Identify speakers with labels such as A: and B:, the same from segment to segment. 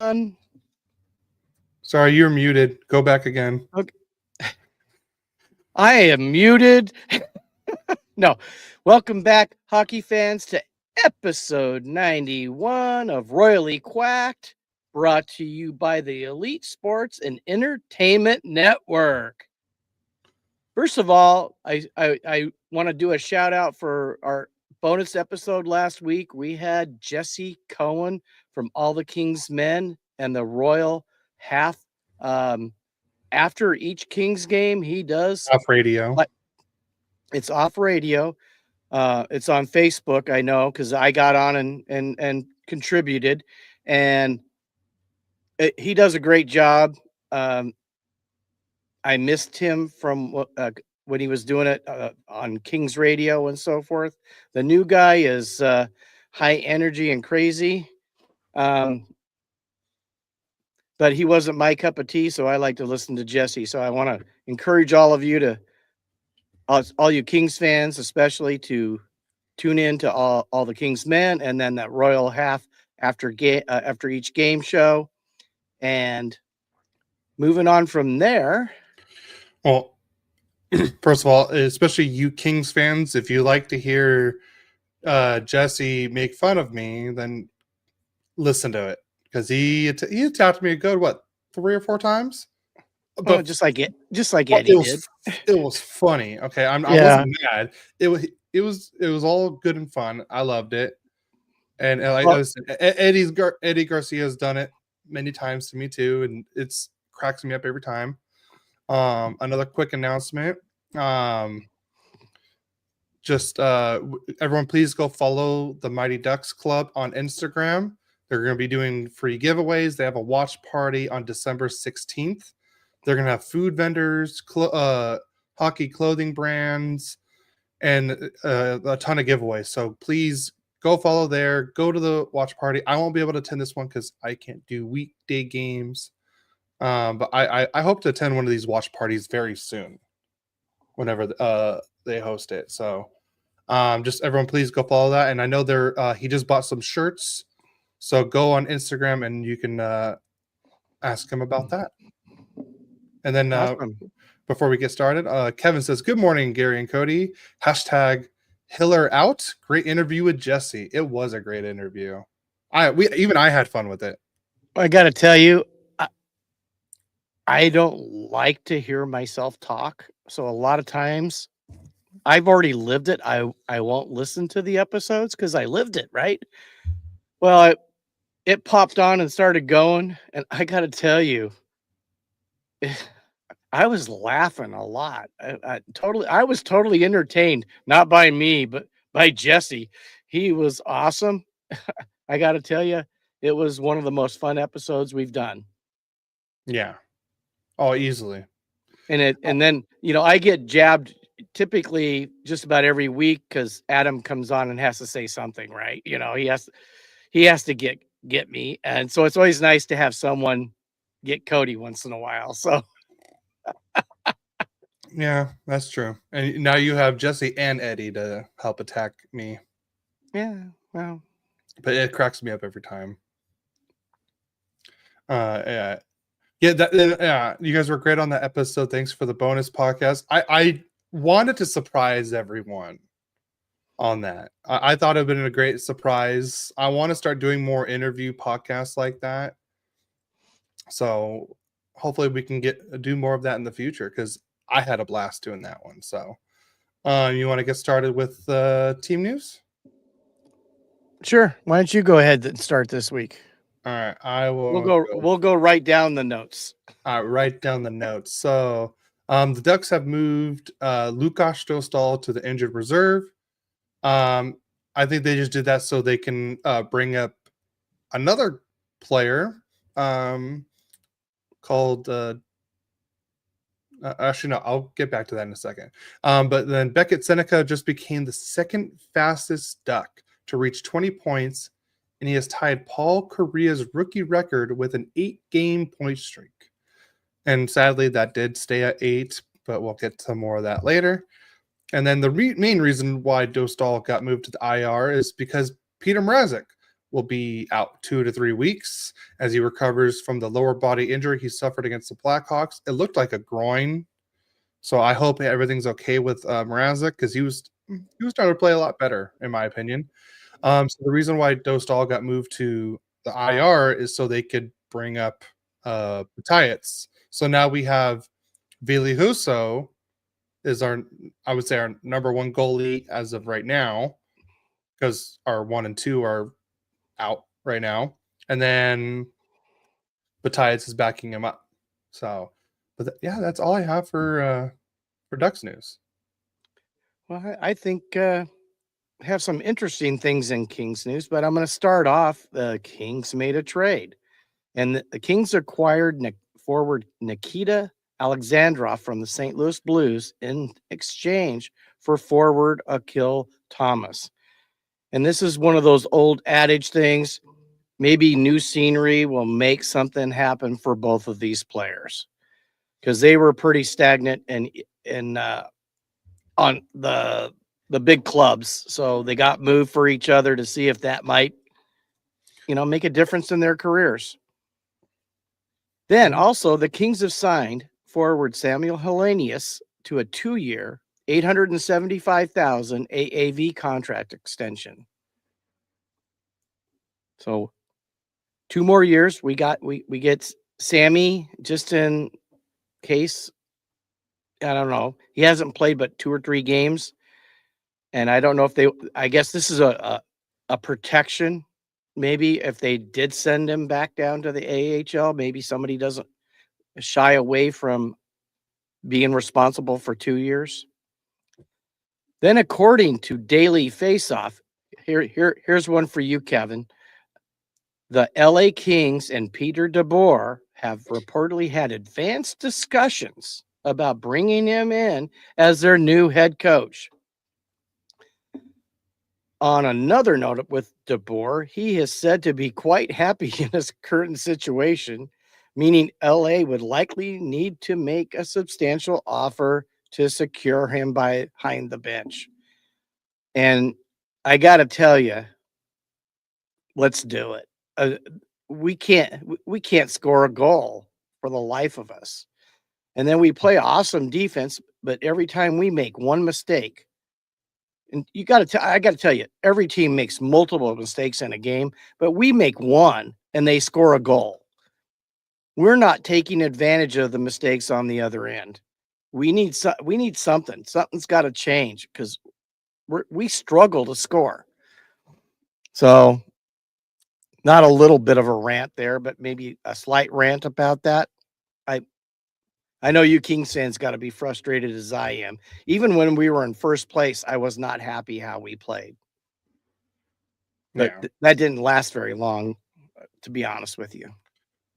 A: everyone.
B: Sorry, you're muted. Go back again.
A: Okay. I am muted. No, welcome back, hockey fans, to episode 91 of Royally Quacked, brought to you by the Elite Sports and Entertainment Network. First of all, I want to do a shout out for our bonus episode last week. We had Jesse Cohen from All the King's Men and the Royal Half. Um, After each Kings game, he does
B: Off radio.
A: like it's off radio. It's on Facebook. I know because I got on and contributed, and he does a great job. Um, I missed him from when he was doing it on Kings Radio and so forth. The new guy is high energy and crazy, um, but he wasn't my cup of tea. So I like to listen to Jesse. So I want to encourage all of you to all you Kings fans, especially to tune in to all the Kings men, and then that Royal Half after each game show, and moving on from there.
B: Well, first of all, especially you Kings fans, if you like to hear Jesse make fun of me, then listen to it because he attacked me a good 3 or 4 times.
A: Well,
B: But
A: just like
B: it
A: Eddie did.
B: was funny. Okay, I
A: Yeah.
B: wasn't mad. It was all good and fun. I loved it. And like
A: Well,
B: I said, Eddie Garcia has done it many times to me too, and it's cracks me up every time. Another quick announcement. Just everyone, please go follow the Mighty Ducks Club on Instagram. They're going to be doing free giveaways. They have a watch party on December 16th. They're going to have food vendors, hockey clothing brands, and a ton of giveaways. So please go follow there. Go to the watch party. I won't be able to attend this one because I can't do weekday games. But I hope to attend one of these watch parties very soon, whenever they host it. So just everyone, please go follow that. And I know he just bought some shirts, so go on Instagram and you can ask him about that. And then
A: awesome.
B: before we get started, Kevin says, "Good morning, Gary and Cody. Hashtag Hiller out. Great interview with Jesse. It was a great interview. I had fun with it.
A: I got to tell you, I don't like to hear myself talk. So a lot of times I've already lived it. I won't listen to the episodes because I lived it, right? Well, it popped on and started going, and I got to tell you, I was laughing a lot. I was totally entertained, not by me, but by Jesse. He was awesome. I got to tell you, it was one of the most fun episodes we've done.
B: Yeah. Oh, easily.
A: And then I get jabbed typically just about every week because Adam comes on and has to say something, right? He has to get me, and so it's always nice to have someone get Cody once in a while. So
B: Yeah, that's true. And now you have Jesse and Eddie to help attack me.
A: yeah, well,
B: But it cracks me up every time. Yeah. Yeah, you guys were great on that episode. Thanks for the bonus podcast. I wanted to surprise everyone on that. I thought it'd been a great surprise. I want to start doing more interview podcasts like that. So hopefully we can do more of that in the future because I had a blast doing that one. So you want to get started with team news?
A: sure. Why don't you go ahead and start this week?
B: All right, I will.
A: We'll go right down the notes.
B: Write down the notes. So the Ducks have moved Lukas Dostal to the injured reserve. I think they just did that so they can bring up another player called. Actually, no, I'll get back to that in a second. But then Beckett Seneca just became the second fastest Duck to reach 20 points, and he has tied Paul Correa's rookie record with an 8-game point streak. And sadly, that did stay at 8, but we'll get to more of that later. And then the main reason why Dostal got moved to the IR is because Peter Mrazek will be out 2 to 3 weeks as he recovers from the lower body injury he suffered against the Blackhawks. It looked like a groin, so I hope everything's okay with Mrazek because he was starting to play a lot better, in my opinion. So the reason why Dostal got moved to the IR is so they could bring up Mattias. So now we have Vili Husso is I would say our number one goalie as of right now, because our 1 and 2 are out right now, and then Mattias is backing him up. So, but yeah, that's all I have for Ducks news.
A: Well, I think have some interesting things in Kings news, but I'm going to start off. The Kings made a trade, and the Kings acquired forward Nikita Alexandrov from the St. Louis Blues in exchange for forward Akil Thomas. And this is one of those old adage things. Maybe new scenery will make something happen for both of these players because they were pretty stagnant and on the big clubs. So they got moved for each other to see if that might, make a difference in their careers. Then also the Kings have signed forward Samuel Helenius to a 2-year, 875,000 AAV contract extension. So 2 more years. We get Sammy just in case. I don't know. He hasn't played but 2 or 3 games. And I don't know if I guess this is a protection. Maybe if they did send him back down to the AHL, maybe somebody doesn't shy away from being responsible for 2 years. Then, according to Daily Faceoff, here's one for you, Kevin. The LA Kings and Peter DeBoer have reportedly had advanced discussions about bringing him in as their new head coach. On another note with DeBoer, he is said to be quite happy in his current situation, meaning LA would likely need to make a substantial offer to secure him behind the bench. And I got to tell you, let's do it. We can't score a goal for the life of us. And then we play awesome defense, but every time we make one mistake, and I got to tell you, every team makes multiple mistakes in a game, but we make one and they score a goal. We're not taking advantage of the mistakes on the other end. We need something. Something's got to change because we struggle to score. So, not a little bit of a rant there, but maybe a slight rant about that. I I know you Kings fans got to be frustrated as I am. Even when we were in first place, I was not happy how we played. But
B: Yeah.
A: that didn't last very long, to be honest with you.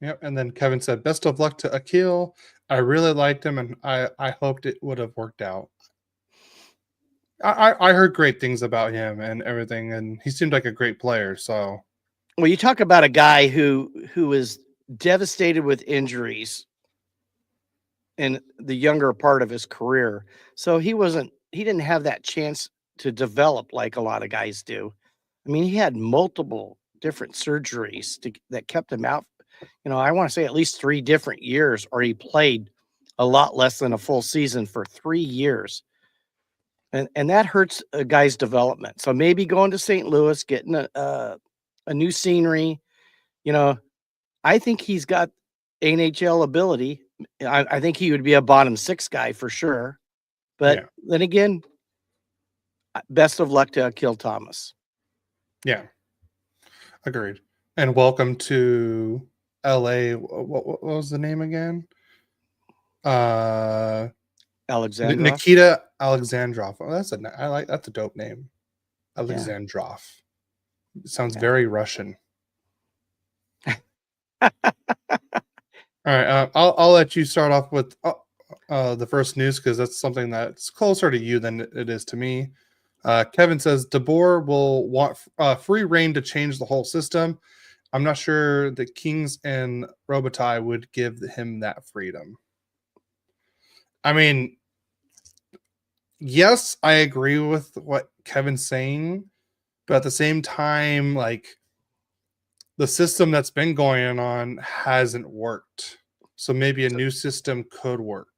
B: Yep. And then Kevin said, "Best of luck to Akil. I really liked him, and I hoped it would have worked out. I heard great things about him and everything, and he seemed like a great player. So
A: Well, you talk about a guy who is devastated with injuries in the younger part of his career. So he didn't have that chance to develop like a lot of guys do. I mean, he had multiple different surgeries that kept him out. I want to say at least 3 different years, or he played a lot less than a full season for 3 years. And that hurts a guy's development. So maybe going to St. Louis, getting a new scenery, you know, I think he's got NHL ability. I think he would be a bottom 6 guy for sure. But
B: yeah,
A: then again, best of luck to Akil Thomas.
B: yeah, agreed. And welcome to LA. What was the name again?
A: Alexandrov.
B: Nikita Alexandrov. Oh, that's a dope name.
A: Yeah.
B: Alexandrov. It sounds
A: Yeah.
B: very Russian. All right, I'll let you start off with the first news because that's something that's closer to you than it is to me. Kevin says DeBoer will want free reign to change the whole system. I'm not sure the Kings and Robitaille would give him that freedom. I mean, yes, I agree with what Kevin's saying, but at the same time, like the system that's been going on hasn't worked. So maybe a new system could work.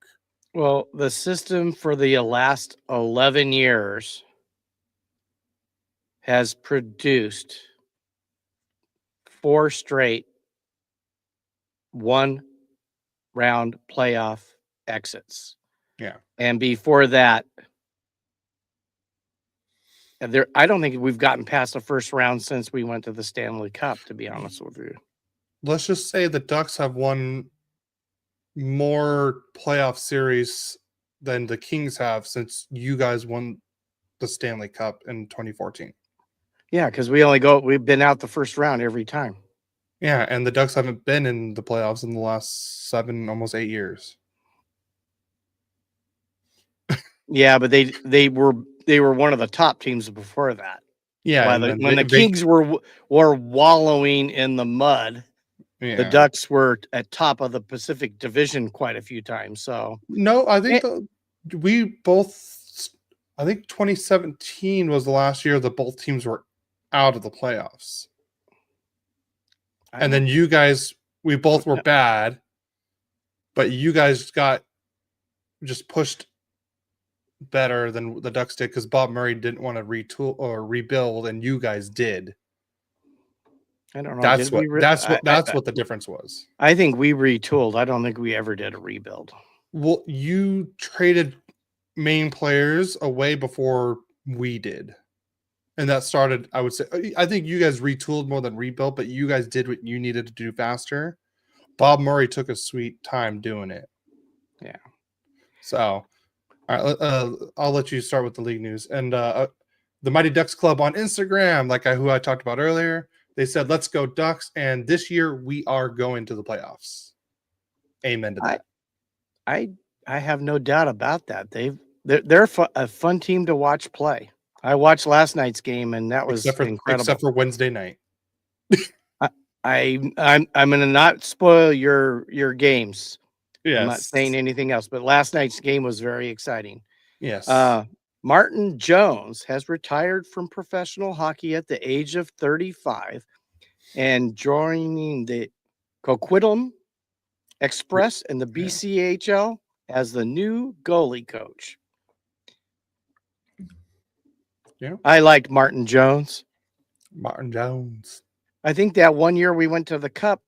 A: Well, the system for the last 11 years has produced 4 straight 1-round playoff exits.
B: Yeah.
A: And before that, I don't think we've gotten past the first round since we went to the Stanley Cup, to be honest with you.
B: Let's just say the Ducks have won more playoff series than the Kings have since you guys won the Stanley Cup in 2014.
A: Yeah, because we've been out the first round every time.
B: Yeah, and the Ducks haven't been in the playoffs in the last 7, almost 8 years.
A: Yeah, but they were one of the top teams before that.
B: Yeah,
A: When the Kings were wallowing in the mud, the Ducks were at top of the Pacific Division quite a few times. So
B: no, I think I think 2017 was the last year that both teams were out of the playoffs. And then you guys, we both were bad, but you guys got just pushed better than the Ducks did because Bob Murray didn't want to retool or rebuild, and you guys did.
A: I don't know.
B: That's what the difference was.
A: I think we retooled. I don't think we ever did a rebuild.
B: Well, you traded main players away before we did. And that started, I would say, I think you guys retooled more than rebuilt, but you guys did what you needed to do faster. Bob Murray took a sweet time doing it.
A: Yeah.
B: So, all right, I'll let you start with the league news. And the Mighty Ducks Club on Instagram, who I talked about earlier, they said, "Let's go Ducks." And this year we are going to the playoffs. Amen to that.
A: I have no doubt about that. They're a fun team to watch play. I watched last night's game, and that was incredible.
B: Except for Wednesday night.
A: I'm going to not spoil your games.
B: Yes.
A: I'm not saying anything else, but last night's game was very exciting.
B: Yes.
A: Martin Jones has retired from professional hockey at the age of 35 and joining the Coquitlam Express and the BCHL as the new goalie coach.
B: Yeah.
A: I liked Martin Jones. I think that one year we went to the Cup,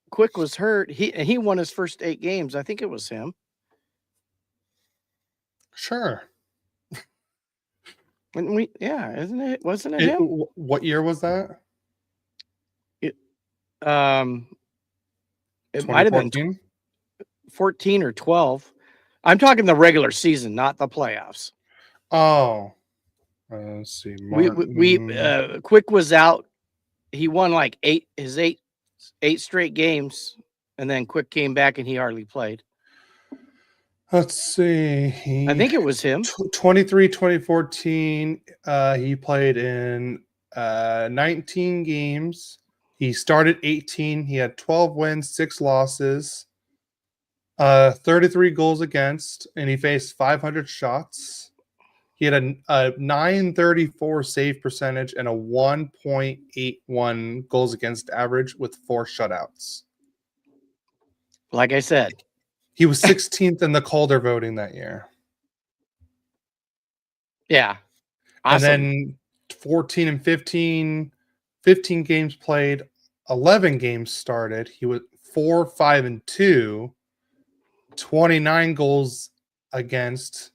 A: Quick was hurt. He won his first 8 games. I think it was him.
B: Sure.
A: Isn't it? Wasn't it him?
B: What year was that?
A: It might have been 14 or 12. I'm talking the regular season, not the playoffs.
B: Oh, let's see.
A: Quick was out. He won like 8 straight games, and then Quick came back and he hardly played.
B: Let's see.
A: I think it was him.
B: 2014. He played in 19 games. He started 18. He had 12 wins, 6 losses, 33 goals against, and he faced 500 shots. He had a 934 save percentage and a 1.81 goals against average with 4 shutouts.
A: Like I said,
B: he was 16th in the Calder voting that year.
A: Yeah. Awesome.
B: And then 14 and 15 games played, 11 games started. He was 4-5-2, 29 goals against,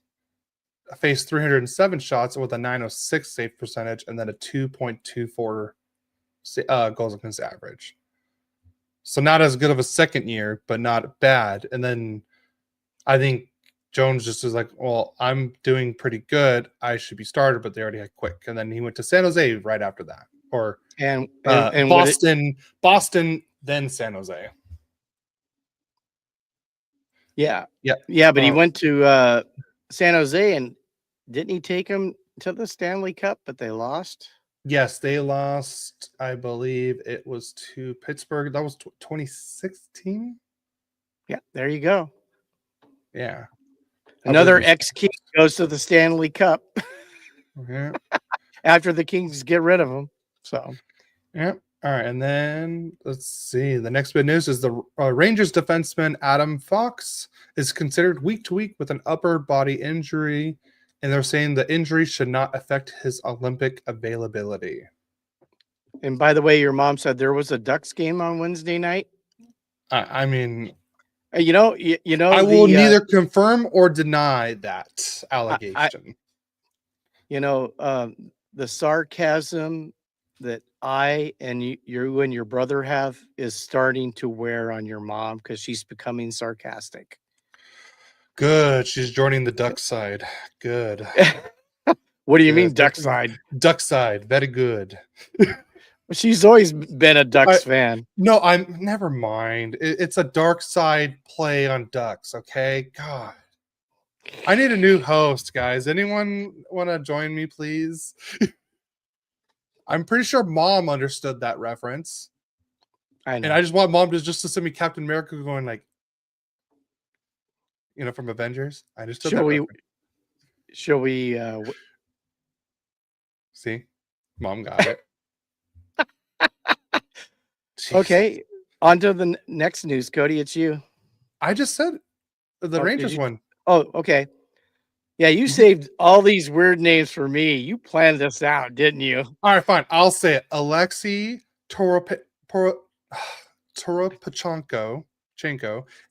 B: faced 307 shots with a 906 save percentage, and then a 2.24 goals against average. So not as good of a second year, but not bad. And then I think Jones just was like, well, I'm doing pretty good. I should be started, but they already had Quick. And then he went to San Jose right after that. Or
A: and
B: Boston, then San Jose.
A: Yeah. But he went to San Jose, and didn't he take him to the Stanley Cup? But they lost.
B: Yes, they lost. I believe it was to Pittsburgh. That was 2016.
A: Yeah, there you go.
B: Yeah,
A: another ex-King goes to the Stanley Cup.
B: Yeah,
A: after the Kings get rid of him. So,
B: yeah. All right, and then let's see. The next bit of news is the Rangers defenseman Adam Fox is considered week to week with an upper body injury, and they're saying the injury should not affect his Olympic availability.
A: And by the way, your mom said there was a Ducks game on Wednesday night.
B: I mean,
A: You know
B: I will
A: the
B: neither confirm or deny that
A: I
B: allegation.
A: you know the sarcasm that I and you and your brother have is starting to wear on your mom because she's becoming sarcastic.
B: Good. She's joining the duck side. Good.
A: What do you mean,
B: Good.
A: Duck side?
B: Duck side. Very good.
A: She's always been a
B: I,
A: Ducks fan.
B: no, I'm never mind. It's a dark side play on ducks. Okay. God. I need a new host, guys. Anyone want to join me, please? I'm pretty sure mom understood that reference.
A: I
B: And
A: know.
B: I just want mom to send me Captain America going like, from Avengers. I understood
A: Shall
B: that
A: we?
B: reference.
A: Shall we?
B: See? Mom got it. Jeez.
A: Okay. On to the next news, Cody. It's you.
B: I just said the
A: Oh, did
B: Rangers
A: you?
B: one.
A: Oh, okay. Yeah, you saved all these weird names for me. You planned this out, didn't you?
B: All right, fine. I'll say it. Alexei Toropachenko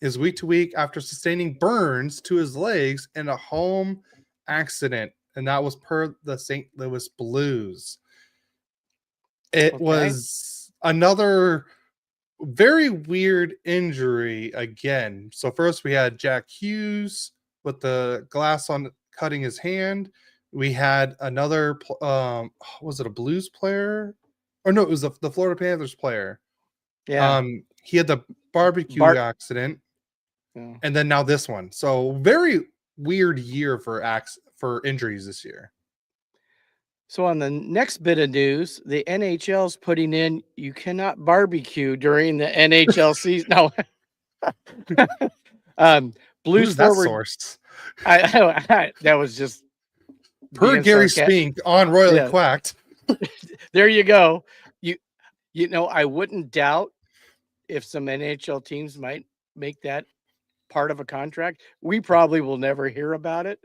B: is week to week after sustaining burns to his legs in a home accident, and that was per the St. Louis Blues. It
A: Okay.
B: was another very weird injury again. So first we had Jack Hughes with the glass on cutting his hand. We had another was it a Blues player? Or no, it was the Florida Panthers player.
A: Yeah.
B: He had the barbecue accident.
A: Yeah.
B: And then now this one. So very weird year for injuries this year.
A: So on the next bit of news, the NHL's putting in you cannot barbecue during the NHL season. No. Blues
B: Who's that
A: forward.
B: sourced?
A: That was just
B: Per
A: being
B: Gary
A: sarcastic.
B: Spink on Royally
A: Yeah.
B: Quacked.
A: There you go. I wouldn't doubt if some NHL teams might make that part of a contract. We probably will never hear about it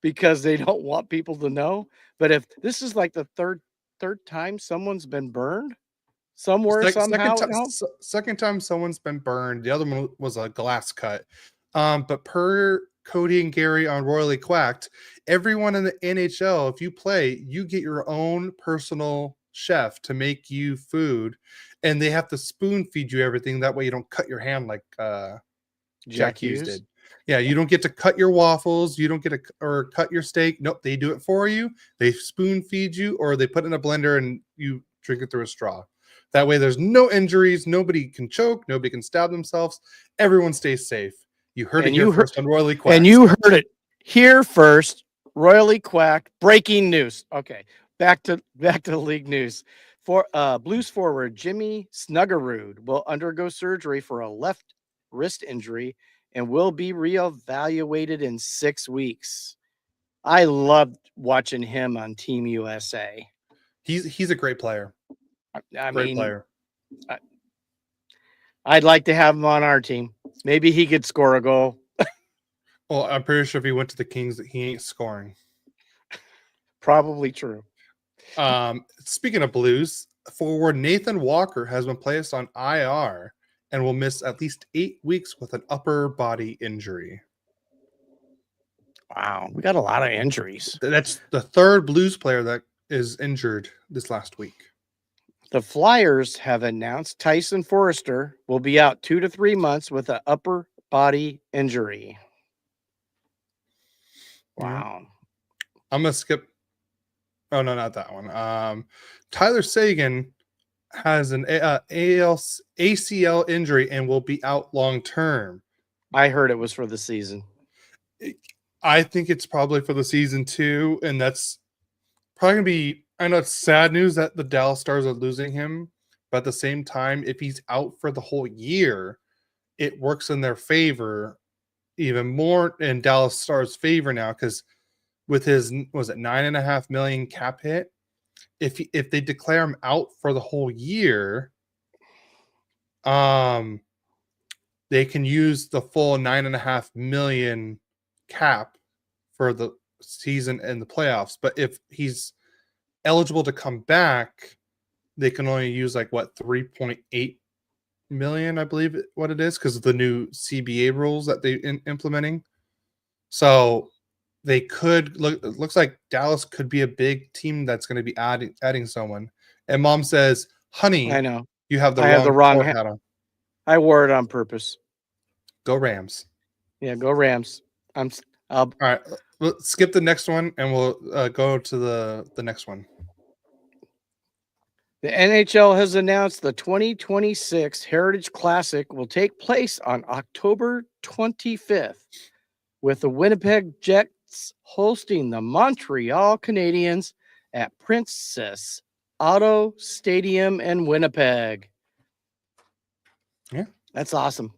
A: because they don't want people to know. But if this is like the third time someone's been burned somewhere somehow at home.
B: Second time someone's been burned. The other one was a glass cut. But per Cody and Gary on Royally Quacked, everyone in the NHL, if you play, you get your own personal chef to make you food, and they have to spoon feed you everything. That way you don't cut your hand like Jack Hughes did. Yeah, you don't get to cut your waffles. You don't get to or cut your steak. Nope, they do it for you. They spoon feed you, or they put it in a blender and you drink it through a straw. That way, there's no injuries. Nobody can choke. Nobody can stab themselves. Everyone stays safe. You heard it here first on Royally Quacked.
A: And you heard it here first. Royally Quacked. Breaking news. Okay, back to the league news. For Blues forward Jimmy Snuggerud will undergo surgery for a left wrist injury and will be reevaluated in 6 weeks. I loved watching him on Team USA.
B: He's a great player.
A: Great player. I'd like to have him on our team. Maybe he could score a goal.
B: Well, I'm pretty sure if he went to the Kings, that he ain't scoring.
A: Probably true.
B: Speaking of Blues, forward Nathan Walker has been placed on IR and will miss at least 8 weeks with an upper body injury.
A: Wow, we got a lot of injuries.
B: That's the third Blues player that is injured this last week.
A: The Flyers have announced Tyson Forrester will be out 2 to 3 months with an upper body injury. Wow.
B: I'm going to skip. Oh, no, not that one. Tyler Seguin has an ACL injury and will be out long term.
A: I heard it was for the season.
B: I think it's probably for the season too, and that's probably going to be, I know it's sad news that the Dallas Stars are losing him, but at the same time, if he's out for the whole year, it works in their favor even more in Dallas Stars' favor now, because with his, was it $9.5 million cap hit, if they declare him out for the whole year, they can use the full 9.5 million cap for the season and the playoffs. But if he's eligible to come back, they can only use like what 3.8 million, I believe what it is, because of the new CBA rules that they implementing. So they could look. It looks like Dallas could be a big team that's going to be adding someone. And mom says,
A: I
B: "Honey,
A: know.
B: you have the
A: I have the
B: wrong
A: wrong.
B: color hat on.
A: I wore it on purpose.
B: Go Rams."
A: Yeah, go Rams. I'll
B: All right, let's skip the next one, and we'll go to the next one.
A: The NHL has announced the 2026 Heritage Classic will take place on October 25th, with the Winnipeg Jets hosting the Montreal Canadiens at Princess Auto Stadium in Winnipeg.
B: Yeah.
A: That's awesome.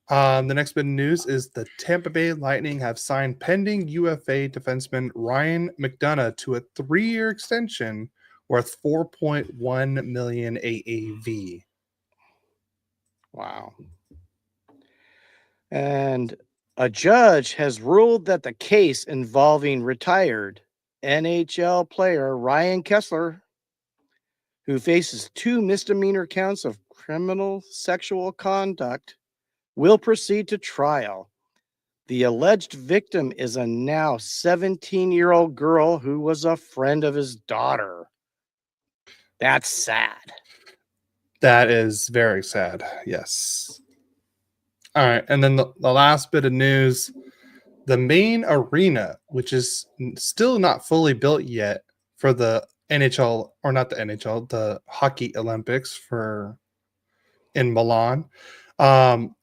B: The next bit of news is the Tampa Bay Lightning have signed pending UFA defenseman Ryan McDonough to a 3-year extension worth 4.1 million AAV.
A: Wow. And a judge has ruled that the case involving retired NHL player Ryan Kessler, who faces 2 misdemeanor counts of criminal sexual conduct, will proceed to trial. The alleged victim is a now 17-year-old girl who was a friend of his daughter. That's sad.
B: That is very sad. Yes. All right. And then the last bit of news, the main arena, which is still not fully built yet for the NHL, or not the NHL, the Hockey Olympics in Milan,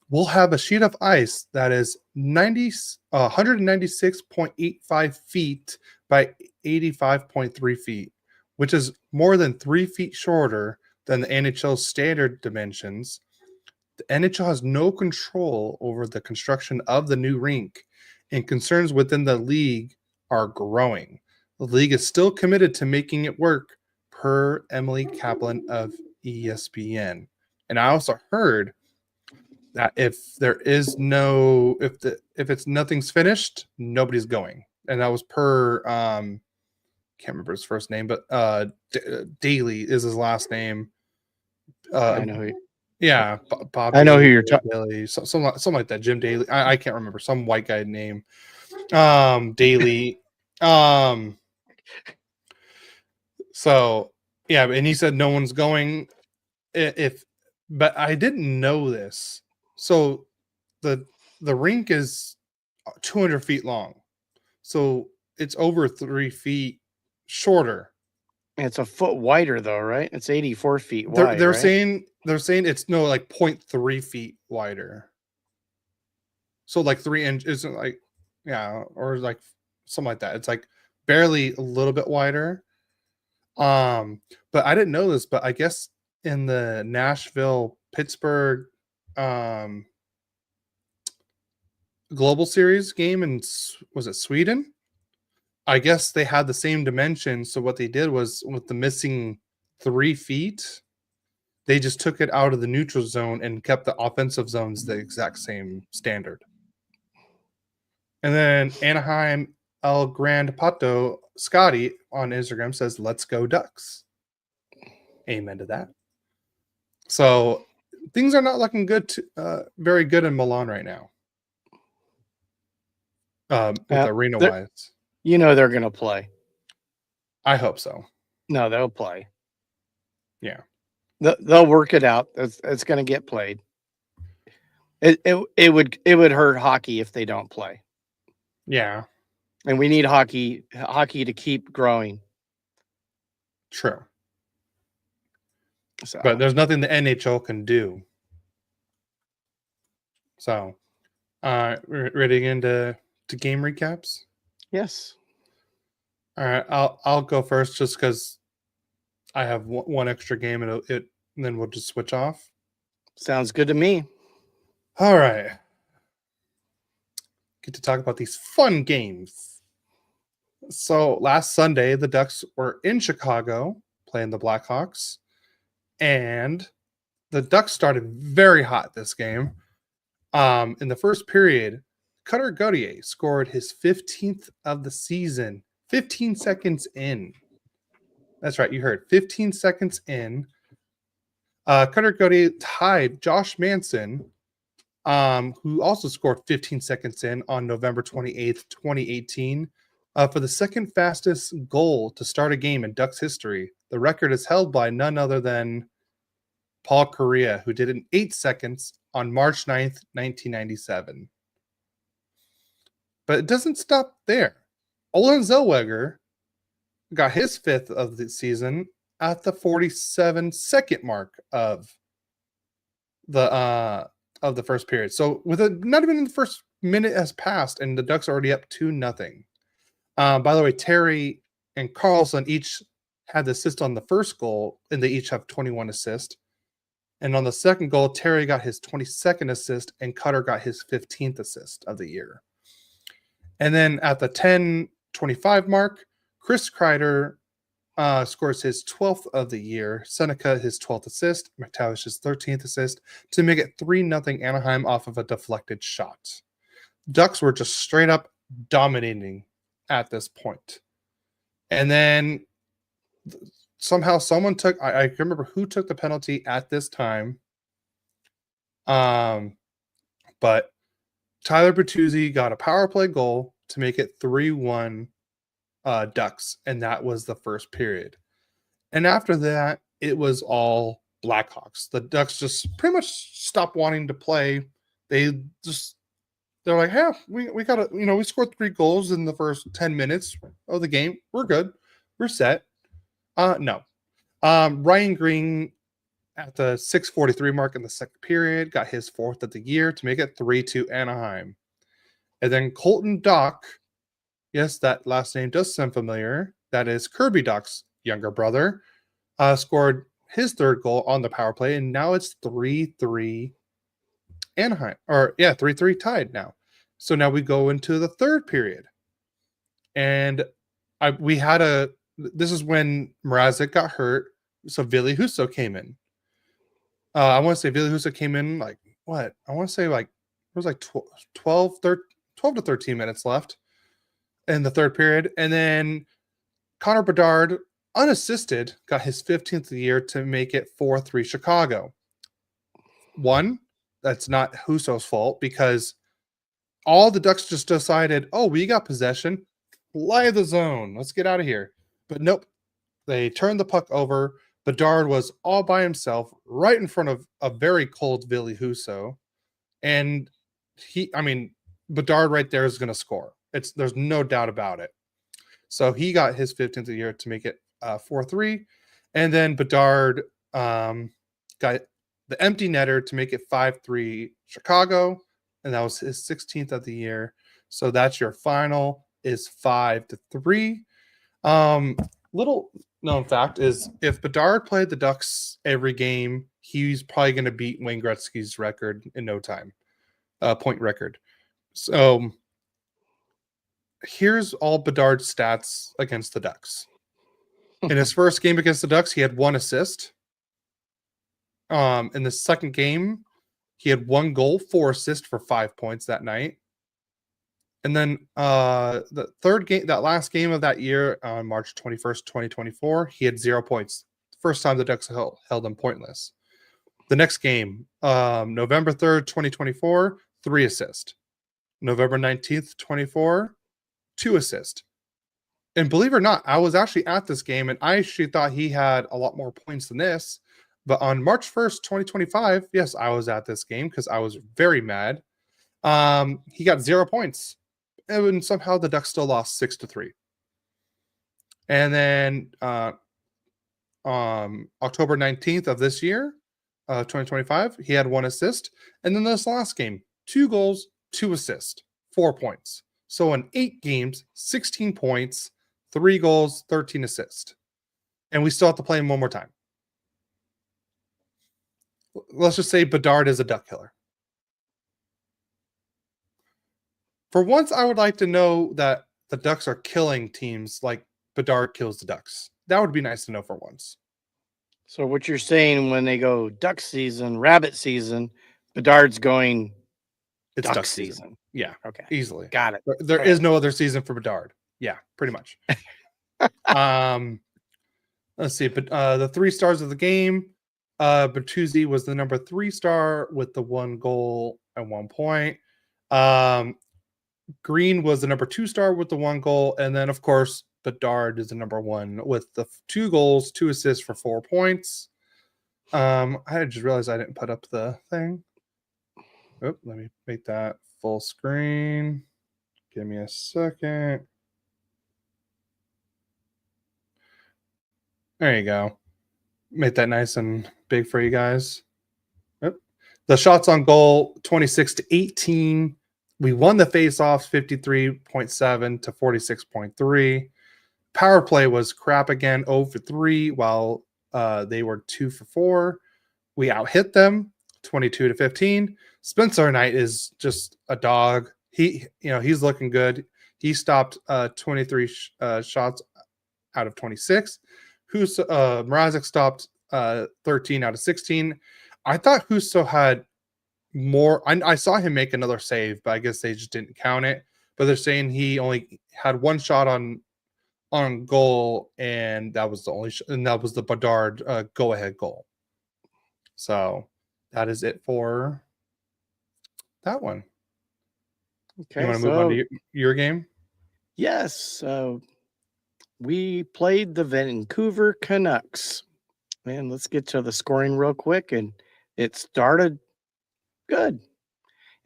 B: will have a sheet of ice that is 196.85 feet by 85.3 feet, which is more than 3 feet shorter than the NHL's standard dimensions. The NHL has no control over the construction of the new rink, and concerns within the league are growing. The league is still committed to making it work, per Emily Kaplan of ESPN. And I also heard that if it's nothing's finished, nobody's going. And that was per can't remember his first name, but Daly is his last name.
A: I know who.
B: Yeah, Bob.
A: I know who
B: Daly,
A: you're talking.
B: Daly, something like that. Jim Daly. I can't remember some white guy name. Daly. So yeah, and he said no one's going. But I didn't know this. So the rink is 200 feet long, so it's over 3 feet shorter.
A: It's a foot wider though, right? It's 84 feet
B: They're
A: wide,
B: they're
A: right?
B: saying it's no like 0.3 feet wider. So like 3 inches, isn't like or like something like that. It's like barely a little bit wider. But I didn't know this, but I guess in the Nashville Pittsburgh Global Series game in was it Sweden? I guess they had the same dimension. So what they did was with the missing 3 feet, they just took it out of the neutral zone and kept the offensive zones the exact same standard. And then Anaheim El Grand Pato Scotty on Instagram says, "Let's go Ducks." Amen to that. So things are not looking good, very good in Milan right now. With arena wise,
A: you know they're gonna play.
B: I hope so.
A: No, they'll play.
B: Yeah,
A: they'll work it out. It's gonna get played. It would hurt hockey if they don't play.
B: Yeah,
A: and we need hockey to keep growing.
B: True.
A: So.
B: But there's nothing the NHL can do. So, we're ready to get into game recaps.
A: Yes.
B: All right, I'll go first just because I have one extra game and then we'll just switch off.
A: Sounds good to me.
B: All right. Get to talk about these fun games. So last Sunday, the Ducks were in Chicago playing the Blackhawks, and the Ducks started very hot this game. In the first period, Cutter Gauthier scored his 15th of the season, 15 seconds in. That's right, you heard 15 seconds in. Cutter Gauthier tied Josh Manson, who also scored 15 seconds in on November 28th, 2018, for the second fastest goal to start a game in Ducks history. The record is held by none other than Paul Correa, who did it in 8 seconds on March 9th, 1997. But it doesn't stop there. Olin Zellweger got his 5th of the season at the 47-second mark of the first period. So not even in the first minute has passed, and the Ducks are already up 2-0. By the way, Terry and Carlson each had the assist on the first goal, and they each have 21 assists. And on the second goal, Terry got his 22nd assist, and Cutter got his 15th assist of the year. And then at the 10:25 mark, Chris Kreider scores his 12th of the year. Seneca his 12th assist. McTavish his 13th assist to make it 3-0 Anaheim off of a deflected shot. Ducks were just straight up dominating at this point. And then somehow someone took, I can't remember who took the penalty at this time. But Tyler Bertuzzi got a power play goal to make it 3-1 Ducks, and that was the first period. And after that, it was all Blackhawks. The Ducks just pretty much stopped wanting to play. They're like, hey, we got to, we scored 3 goals in the first 10 minutes of the game. We're good. We're set. No. Ryan Green at the 6:43 mark in the second period got his 4th of the year to make it 3-2 Anaheim. And then Colton Dock, yes, that last name does sound familiar. That is Kirby Dock's younger brother, scored his 3rd goal on the power play, and now it's 3-3 Anaheim. 3-3 tied now. So now we go into the 3rd period. And this is when Mrazek got hurt, so Ville Husso came in. I want to say Ville Husso came in like, what? I want to say like, it was like 12 to 13 minutes left in the 3rd period. And then Connor Bedard, unassisted, got his 15th of the year to make it 4-3 Chicago. One, that's not Husso's fault, because all the Ducks just decided, oh, we got possession, fly the zone, let's get out of here. But nope, they turned the puck over. Bedard was all by himself right in front of a very cold Ville Husso. And Bedard right there is going to score. There's no doubt about it. So he got his 15th of the year to make it 4-3. And then Bedard got the empty netter to make it 5-3 Chicago. And that was his 16th of the year. So that's your final, is 5-3. Little known fact is, if Bedard played the Ducks every game, he's probably going to beat Wayne Gretzky's record in no time, point record. So here's all Bedard's stats against the Ducks. In his first game against the Ducks, he had 1 assist. In the second game, he had 1 goal, 4 assists for 5 points that night. And then the third game, that last game of that year, on March 21st, 2024, he had 0 points. First time the Ducks held him pointless. The next game, November 3rd, 2024, 3 assists. November 19th, 24, 2 assists. And believe it or not, I was actually at this game, and I actually thought he had a lot more points than this. But on March 1st, 2025, yes, I was at this game because I was very mad. He got 0 points. And somehow the Ducks still lost 6-3. And then October 19th of this year, 2025, he had 1 assist. And then this last game, 2 goals, 2 assists, 4 points. So in 8 games, 16 points, 3 goals, 13 assists. And we still have to play him one more time. Let's just say Bedard is a Duck killer. For once, I would like to know that the Ducks are killing teams like Bedard kills the Ducks. That would be nice to know for once.
A: So what you're saying when they go duck season, rabbit season, Bedard's going
B: It's
A: duck
B: duck season.
A: season.
B: Yeah,
A: Okay.
B: easily.
A: Got it.
B: There
A: All
B: is
A: right.
B: no other season for Bedard. Yeah, pretty much. Um, let's see. But the 3 stars of the game, Bertuzzi was the number 3 star with the 1 goal and 1 point. Green was the number 2 star with the 1 goal, and then of course Bedard is the number 1 with the 2 goals, 2 assists for 4 points. I just realized I didn't put up the thing. Oh, let me make that full screen. Give me a second. There you go. Make that nice and big for you guys. Yep. The shots on goal 26-18. We won the face-offs 53.7 to 46.3. Power play was crap again, 0 for 3, while they were 2 for 4. We out hit them 22-15. Spencer Knight is just a dog. He's looking good. He stopped 23 shots out of 26. Mrazek stopped 13 out of 16. I thought Huso had more. I saw him make another save, but I guess they just didn't count it. But they're saying he only had 1 shot on goal, and that was the only and that was the Bedard go ahead goal. So that is it for that one. You
A: Okay.
B: want to move on to
A: So
B: your game?
A: yes. So we played the Vancouver Canucks. Man, let's get to the scoring real quick. And it started good.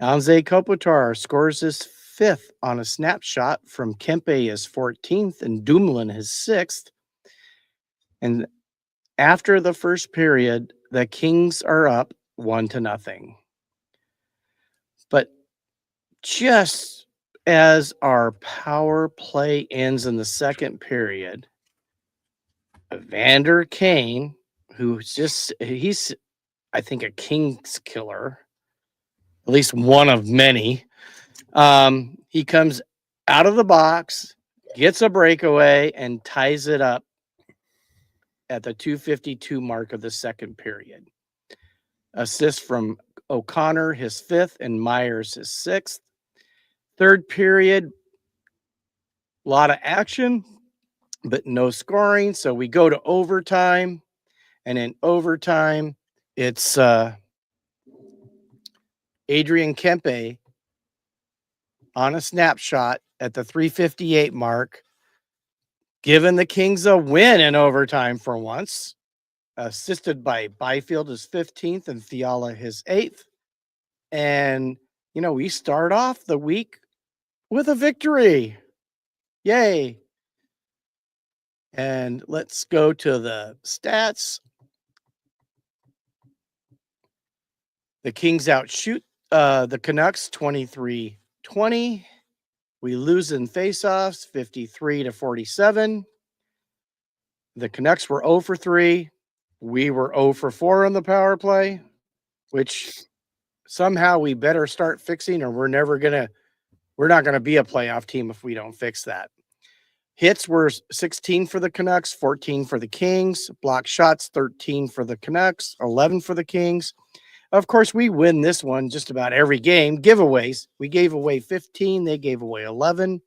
A: Anze Kopitar scores his 5th on a snapshot from Kempe his 14th and Dumoulin his 6th. And after the first period, the Kings are up 1-0. But just as our power play ends in the second period, Evander Kane, he's I think a Kings killer, at least one of many. He comes out of the box, gets a breakaway, and ties it up at the 2:52 mark of the second period. Assist from O'Connor, his 5th, and Myers, his 6th. Third period, a lot of action, but no scoring. So we go to overtime. And in overtime, it's Adrian Kempe on a snapshot at the 3:58 mark, giving the Kings a win in overtime for once, assisted by Byfield his 15th and Fiala his 8th. And, we start off the week with a victory. Yay. And let's go to the stats. The Kings outshoot the Canucks 23-20. We lose in faceoffs 53-47. The Canucks were 0 for 3. We were 0 for 4 on the power play, which somehow we better start fixing, or we're not going to be a playoff team if we don't fix that. Hits were 16 for the Canucks, 14 for the Kings. Block shots 13 for the Canucks, 11 for the Kings. Of course, we win this one just about every game. Giveaways, we gave away 15, they gave away 11.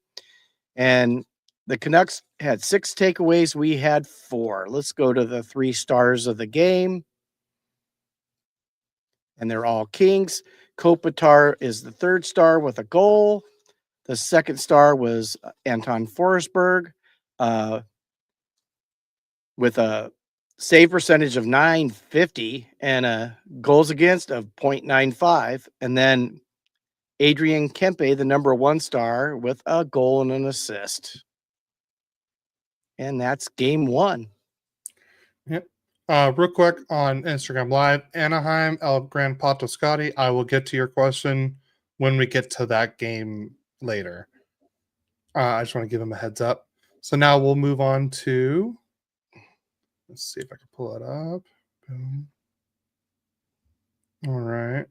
A: And the Canucks had 6 takeaways, we had 4. Let's go to the 3 stars of the game. And they're all Kings. Kopitar is the 3rd star with a goal. The 2nd star was Anton Forsberg with a save percentage of .950 and a goals against of .95. And then Adrian Kempe, the number 1 star, with a goal and an assist. And that's game 1.
B: Yep. Real quick on Instagram Live, Anaheim, El Gran Pato Scotty. I will get to your question when we get to that game later. I just want to give him a heads up. So now we'll move on to. Let's see if I can pull it up. Boom. All right.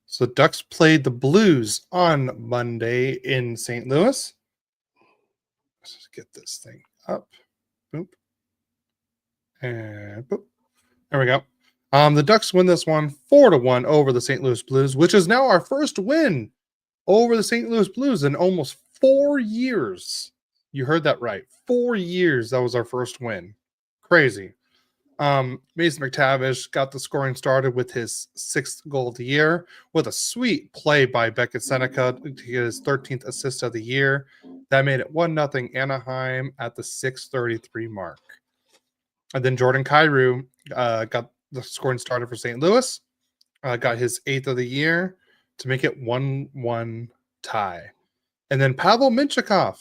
B: So Ducks played the Blues on Monday in St. Louis. Let's just get this thing up. Boop. And boop. There we go. The Ducks win this one 4-1 over the St. Louis Blues, which is now our first win over the St. Louis Blues in almost 4 years. You heard that right. 4 years. That was our first win. Crazy. Mason McTavish got the scoring started with his 6th goal of the year with a sweet play by Beckett Seneca to get his 13th assist of the year. That made it 1-0 Anaheim at the 6:33 mark. And then Jordan Kyrou got the scoring started for St. Louis, got his 8th of the year to make it 1-1 tie. And then Pavel Minchikov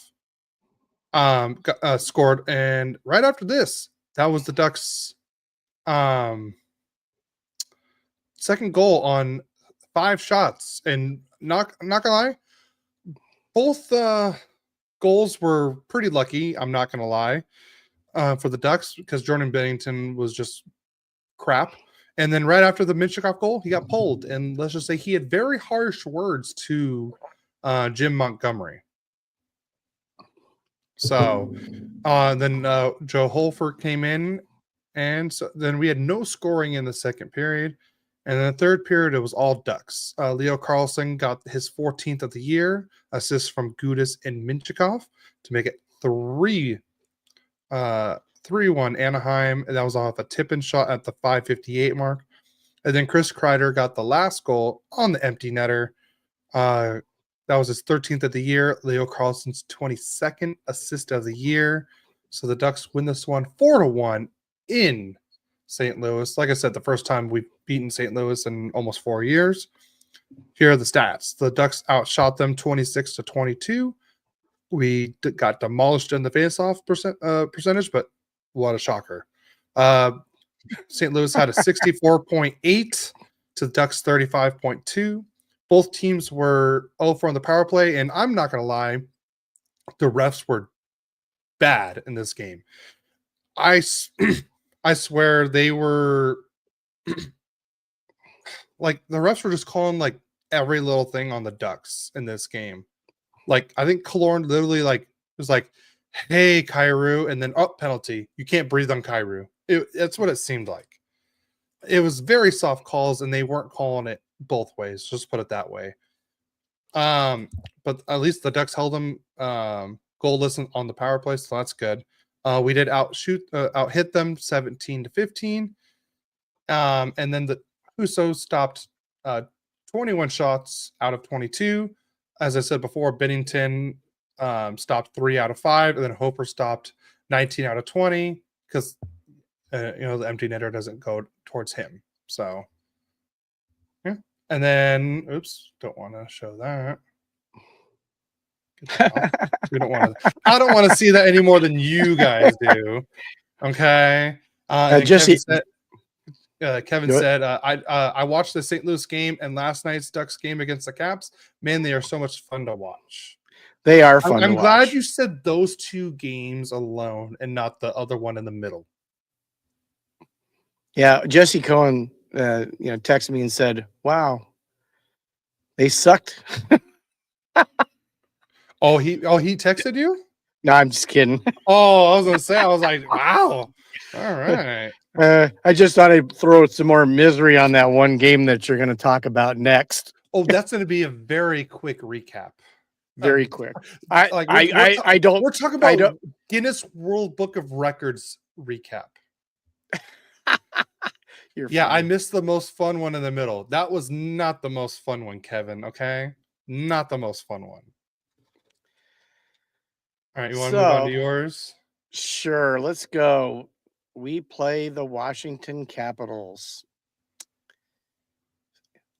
B: scored. And right after this, that was the Ducks' second goal on 5 shots. And not gonna lie, both goals were pretty lucky. I'm not gonna lie, for the Ducks, because Jordan Bennington was just crap. And then right after the Minchikov goal, he got pulled. And let's just say he had very harsh words to Jim Montgomery. So then Joe Holford came in. And so then we had no scoring in the second period. And in the third period, it was all Ducks. Leo Carlson got his 14th of the year, assists from Gudis and Minchikov to make it 3-1 Anaheim. And that was off a tip-in shot at the 5:58 mark. And then Chris Kreider got the last goal on the empty netter. That was his 13th of the year. Leo Carlson's 22nd assist of the year. So the Ducks win this one 4-1 in St. Louis. Like I said, the first time we've beaten St. Louis in almost 4 years. Here are the stats. The Ducks outshot them 26-22. We got demolished in the faceoff percentage, but what a shocker. St. Louis had a 64.8 to the Ducks 35.2. Both teams were 0-4 on the power play, and I'm not going to lie, the refs were bad in this game. I swear they were like, the refs were just calling like every little thing on the Ducks in this game. Like, I think Killorn literally like was like, "Hey, Kyrou," and then penalty. You can't breathe on Kyrou. That's what it seemed like. It was very soft calls, and they weren't calling it both ways. Just put it that way. But at least the Ducks held them goalless on the power play, so that's good. We did out hit them 17-15. And then the Husso stopped 21 shots out of 22. As I said before, Bennington stopped 3 out of 5, and then Hoper stopped 19 out of 20 because the empty netter doesn't go towards him. So yeah. And then don't want to show that. We don't want to. I don't want to see that any more than you guys do. Okay. Kevin said, I watched the St. Louis game and last night's Ducks game against the Caps. Man, they are so much fun to watch.
A: They are fun to watch.
B: I'm glad you said those 2 games alone and not the other one in the middle.
A: Yeah, Jesse Cohen, texted me and said, "Wow, they sucked."
B: Oh, he texted you?
A: No, I'm just kidding.
B: Oh, I was gonna say, I was like, wow. All right.
A: I just thought I'd throw some more misery on that one game that you're going to talk about next.
B: Oh, that's going to be a very quick recap.
A: Very quick.
B: We're talking about Guinness World Book of Records recap. I missed the most fun one in the middle. That was not the most fun one, Kevin. Okay, not the most fun one. All right, you want to move on to yours?
A: Sure, let's go. We play the Washington Capitals.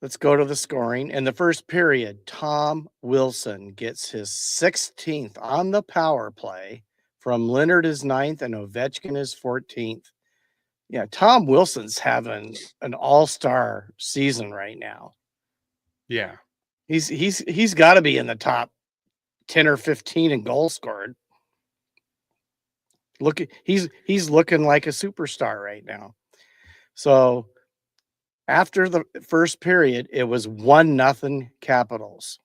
A: Let's go to the scoring. In the first period, Tom Wilson gets his 16th on the power play from Leonard his 9th and Ovechkin his 14th. Yeah, Tom Wilson's having an all-star season right now.
B: Yeah.
A: He's got to be in the top 10 or 15 in goals scored. Look, he's looking like a superstar right now. So after the first period, it was 1-0 Capitals.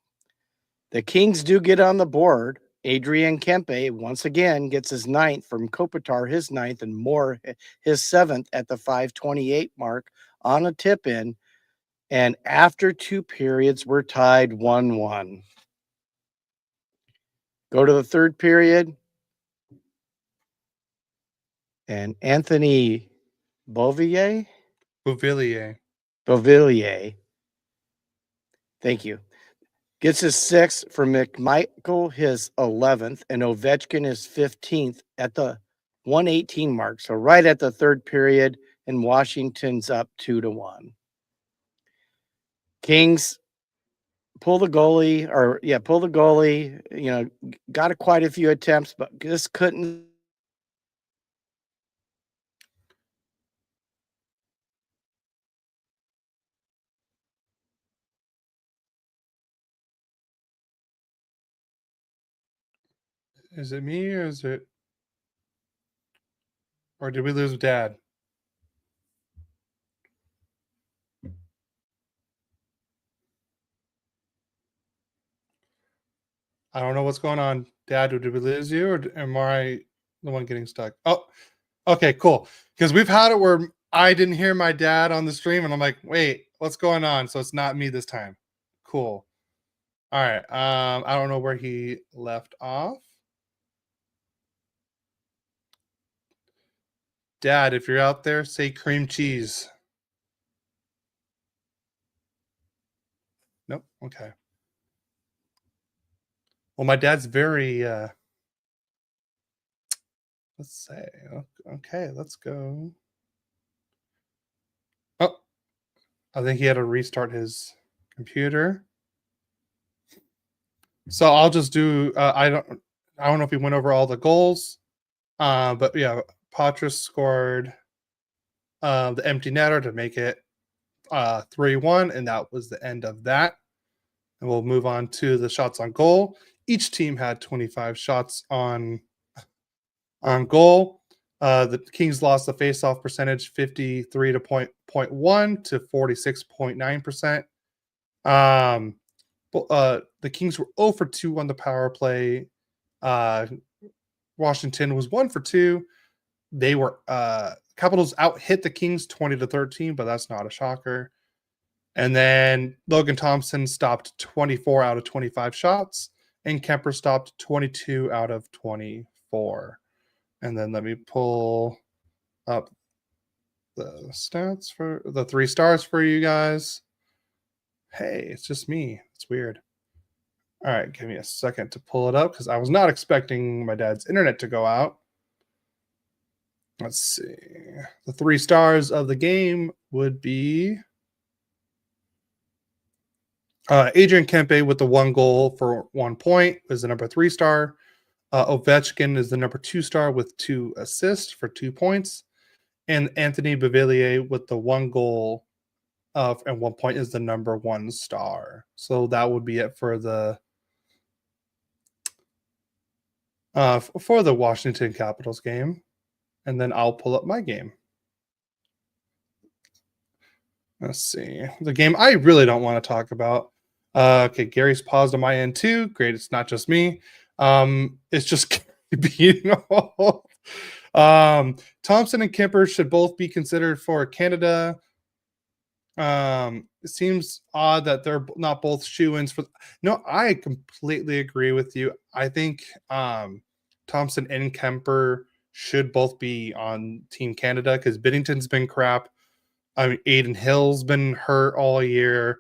A: The Kings do get on the board Adrian Kempe once again gets his ninth from Kopitar, his ninth, and Moore his seventh at the 5:28 mark on a tip in. And after two periods, we're tied 1-1. Go to the third period, and Anthony Beauvillier,
B: Bouvillier.
A: Beauvillier, thank you, gets his sixth from McMichael, his 11th, and Ovechkin his 15th at the 118 mark. So right at the third period, and Washington's up 2-1. Kings pull the goalie, pull the goalie. Got quite a few attempts, but just couldn't.
B: Is it me or is it, or did we lose Dad? I don't know what's going on. Dad, did we lose you, or am I the one getting stuck? Oh, okay, cool. Because we've had it where I didn't hear my dad on the stream, and I'm like, wait, what's going on? So it's not me this time. Cool. All right. I don't know where he left off. Dad, if you're out there, say cream cheese. Nope. Okay. Well, my dad's very let's say, okay, let's go. Oh, I think he had to restart his computer. So I'll just do I don't know if he went over all the goals. But yeah, Patras scored the empty netter to make it 3-1, and that was the end of that. And we'll move on to the shots on goal. Each team had 25 shots on goal. The Kings lost the face-off percentage 53 to 0.1 to 46.9%. The Kings were 0 for 2 on the power play. Washington was 1 for 2. They were Capitals out hit the Kings 20 to 13, but that's not a shocker. And then Logan Thompson stopped 24 out of 25 shots, and Kemper stopped 22 out of 24. And then let me pull up the stats for the 3 stars for you guys. Hey, it's just me. It's weird. All right, give me a second to pull it up because I was not expecting my dad's internet to go out. Let's see. The 3 stars of the game would be Adrian Kempe with the 1 goal for 1 point is the number 3 star. Ovechkin is the number 2 star with 2 assists for 2 points. And Anthony Beauvillier with the 1 goal and 1 point is the number 1 star. So that would be it for the Washington Capitals game. And then I'll pull up my game. Let's see. The game I really don't want to talk about. Okay, Gary's paused on my end too. Great, it's not just me. It's just beating all. Thompson and Kemper should both be considered for Canada. It seems odd that they're not both shoe-ins for. No, I completely agree with you. I think Thompson and Kemper should both be on Team Canada because Binnington's been crap. I mean, Aiden Hill's been hurt all year.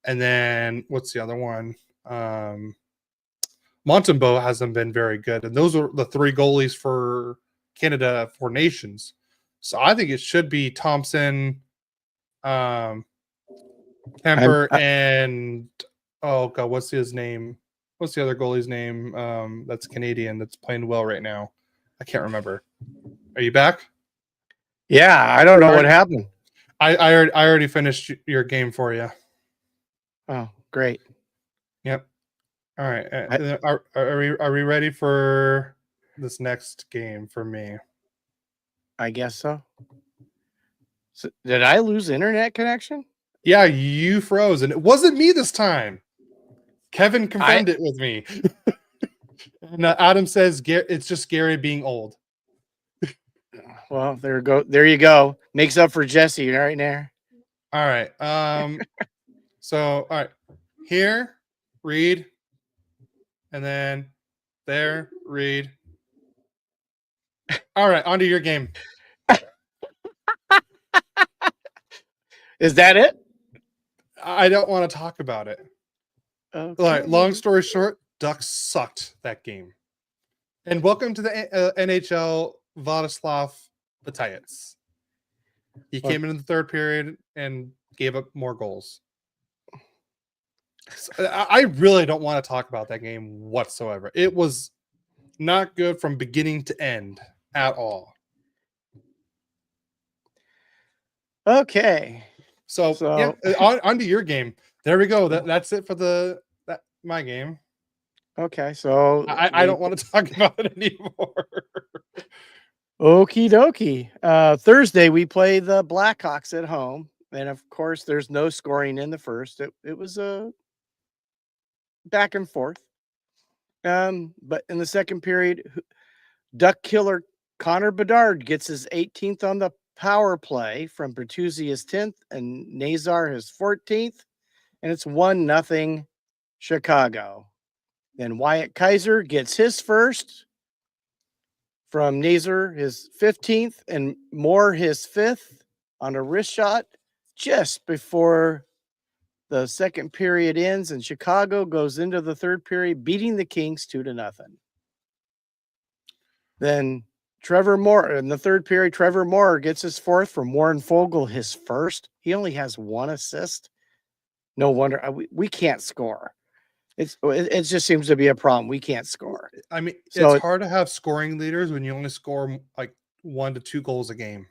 B: And then what's the other one? Montembeault hasn't been very good. And those are the 3 goalies for Canada for Nations. So I think it should be Thompson, Kemper, and oh god, what's his name? What's the other goalie's name? That's Canadian. That's playing well right now. I can't remember. Are you back?
A: Yeah, I don't know what happened.
B: I already finished your game for you.
A: Oh, great.
B: Yep. All right. Are we ready for this next game for me?
A: I guess so. Did I lose internet connection?
B: Yeah, you froze, and it wasn't me this time. Kevin confirmed it with me. No, Adam says it's just Gary being old.
A: Well, there you go. Makes up for Jesse right there.
B: All right. So all right. Here, read, and then there, read. All right, onto your game.
A: Is that it?
B: I don't want to talk about it.
A: Okay.
B: All right, long story short, Ducks sucked that game. And welcome to the NHL, Vladislav Batayev. He came in the third period and gave up more goals. So I really don't want to talk about that game whatsoever. It was not good from beginning to end at all.
A: Okay.
B: So yeah, on to your game. There we go. That's it for my game.
A: Okay, so
B: I don't want to talk about it anymore.
A: Okie dokie. Thursday we play the Blackhawks at home, and of course there's no scoring in the first. It was a back and forth. But in the second period, Duck killer Connor Bedard gets his 18th on the power play from Bertuzzi his 10th and Nazar his 14th, and it's 1-0 Chicago. Then Wyatt Kaiser gets his first from Nazar his 15th and Moore his 5th on a wrist shot just before the second period ends, and Chicago goes into the third period beating the Kings 2-0. Then Trevor Moore in the third period, Trevor Moore gets his fourth from Warren Fogle, his first. He only has one assist. No wonder we can't score. It just seems to be a problem. We can't score.
B: I mean, so it's hard to have scoring leaders when you only score like 1 to 2 goals a game.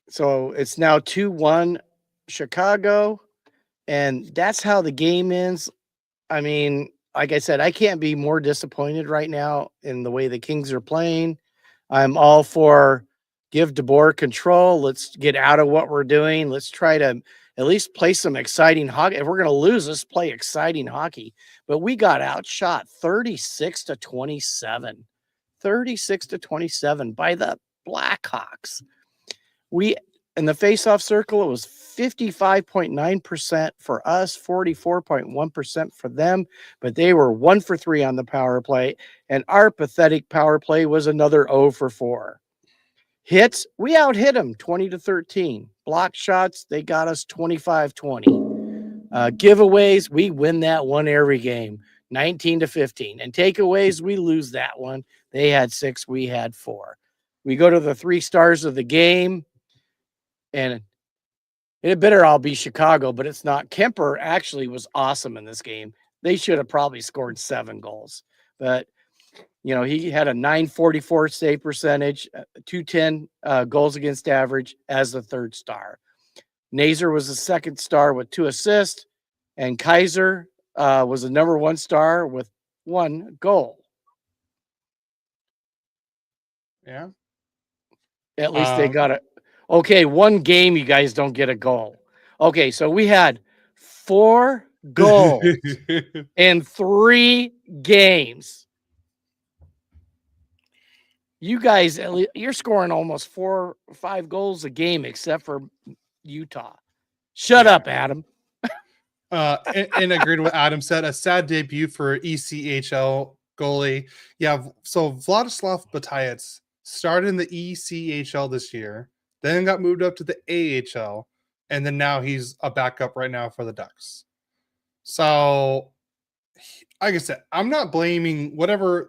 A: So it's now 2-1 Chicago, and that's how the game ends. I mean, like I said, I can't be more disappointed right now in the way the Kings are playing. I'm all for give DeBoer control. Let's get out of what we're doing. Let's try to at least play some exciting hockey. If we're going to lose, let's play exciting hockey. But we got outshot 36-27. 36-27 by the Blackhawks. We in the faceoff circle, it was 55.9% for us, 44.1% for them, but they were 1 for 3 on the power play, and our pathetic power play was another 0 for 4. Hits, we out-hit them 20-13. Block shots, they got us 25-20. Giveaways, we win that one every game, 19-15. And takeaways, we lose that one. They had 6, we had 4. We go to the 3 stars of the game, and it better all be Chicago, but it's not. Kemper actually was awesome in this game. They should have probably scored 7 goals. But, he had a 944 save percentage, 210 goals against average as the 3rd star. Nazar was the 2nd star with 2 assists, and Kaiser was the number 1 star with 1 goal.
B: Yeah.
A: At least they got it. Okay, 1 game you guys don't get a goal. Okay, so we had 4 goals in 3 games. You guys, you're scoring almost 4 or 5 goals a game, except for Utah. Shut up, Adam.
B: And agreed with Adam said, a sad debut for ECHL goalie. Yeah, so Vladislav Batayev started in the ECHL this year, then got moved up to the AHL, and then now he's a backup right now for the Ducks. So, like I said, I'm not blaming whatever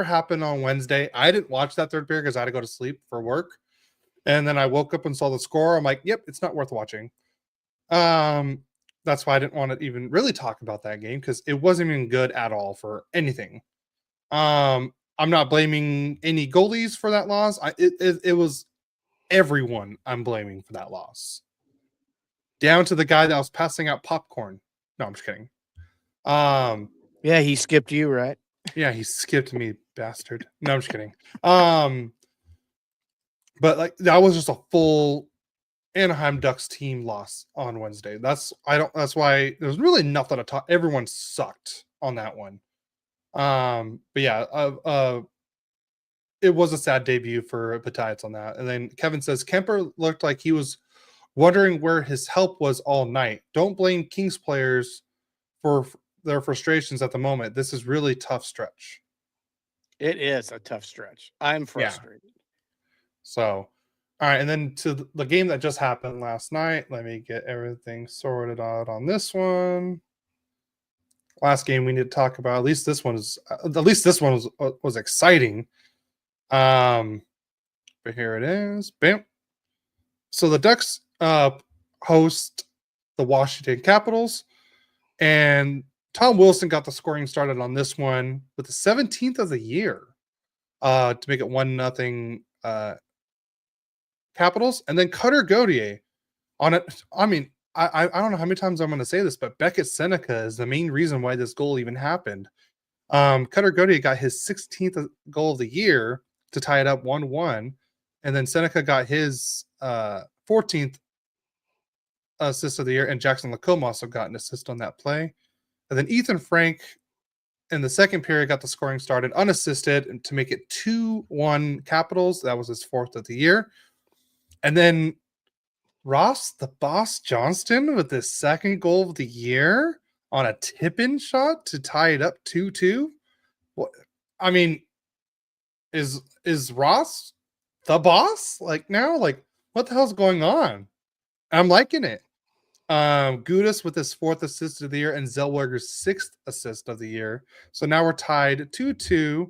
B: happened on Wednesday. I didn't watch that third period because I had to go to sleep for work, and then I woke up and saw the score. I'm like, yep, it's not worth watching. That's why I didn't want to even really talk about that game because it wasn't even good at all for anything. I'm not blaming any goalies for that loss. It was everyone I'm blaming for that loss. Down to the guy that was passing out popcorn. No, I'm just kidding.
A: Yeah, he skipped you, right?
B: Yeah, he skipped me, bastard. No, I'm just kidding. But like that was just a full Anaheim Ducks team loss on Wednesday. That's why there's really nothing to talk. Everyone sucked on that one. But yeah, it was a sad debut for Batias on that. And then Kevin says Kemper looked like he was wondering where his help was all night. Don't blame Kings players for their frustrations at the moment. This is really tough stretch.
A: It is a tough stretch. I'm
B: Yeah.
A: frustrated.
B: So, all right, and then to the game that just happened last night. Let me get everything sorted out on this one. Last game we need to talk about. At least this one was exciting. But here it is. Bam. So the Ducks host the Washington Capitals, and Tom Wilson got the scoring started on this one with the 17th of the year to make it 1-0 Capitals, and then Cutter Gauthier on it. I mean, I don't know how many times I'm going to say this, but Beckett Seneca is the main reason why this goal even happened. Cutter Gauthier got his 16th goal of the year to tie it up 1-1, and then Seneca got his 14th assist of the year, and Jackson Lacombe also got an assist on that play. And then Ethan Frank in the second period got the scoring started unassisted to make it 2-1 Capitals. That was his fourth of the year. And then Ross the Boss Johnston with his second goal of the year on a tip-in shot to tie it up 2-2. What I mean, is Ross the boss? Like now? Like what the hell's going on? I'm liking it. Gudis with his fourth assist of the year and Zellweger's sixth assist of the year. So now we're tied 2-2,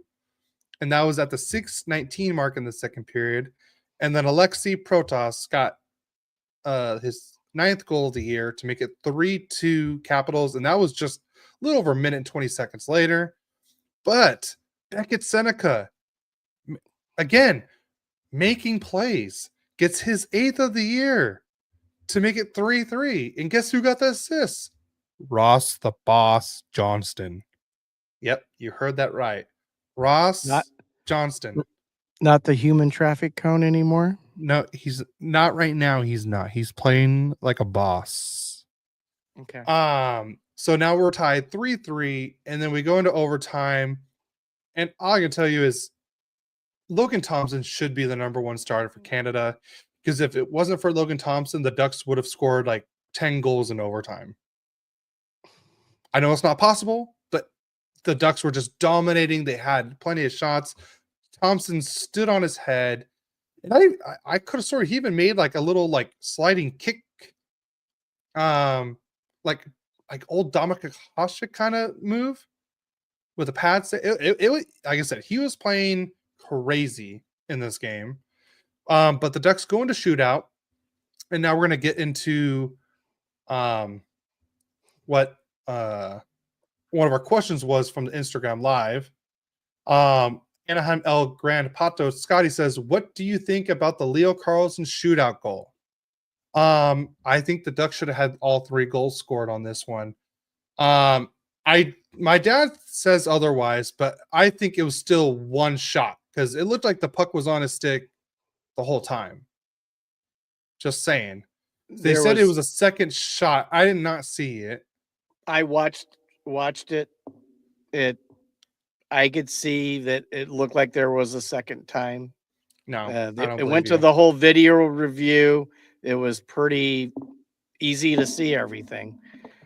B: and that was at the 6:19 mark in the second period. And then Alexei Protas got his ninth goal of the year to make it 3-2 Capitals, and that was just a little over a minute and 20 seconds later. But Beckett Seneca, again, making plays, gets his eighth of the year to make it 3-3. And guess who got the assist? Ross the Boss Johnston. Yep, you heard that right. Ross
A: Not
B: Johnston.
A: not the human traffic cone anymore.
B: No, he's not right now. He's not. He's playing like a boss.
A: Okay.
B: So now we're tied 3-3, and then we go into overtime. And all I can tell you is Logan Thompson should be the number one starter for Canada. Because if it wasn't for Logan Thompson, the Ducks would have scored like 10 goals in overtime. I know it's not possible, but the Ducks were just dominating. They had plenty of shots. Thompson stood on his head. And I could have sworn he even made like a little like sliding kick, like old Dominik Hasek kind of move with a pad. It was, like I said, he was playing crazy in this game. But the Ducks go into shootout, and now we're going to get into what one of our questions was from the Instagram Live. Anaheim El Grand Pato Scotty says, "What do you think about the Leo Carlson shootout goal?" I think the Ducks should have had all three goals scored on this one. My dad says otherwise, but I think it was still one shot because it looked like the puck was on his stick the whole time. Just saying. They said it was a second shot. I did not see it.
A: I watched it. I could see that it looked like there was a second time.
B: No, I don't
A: It
B: believe
A: went to
B: you.
A: the whole video review. It was pretty easy to see everything.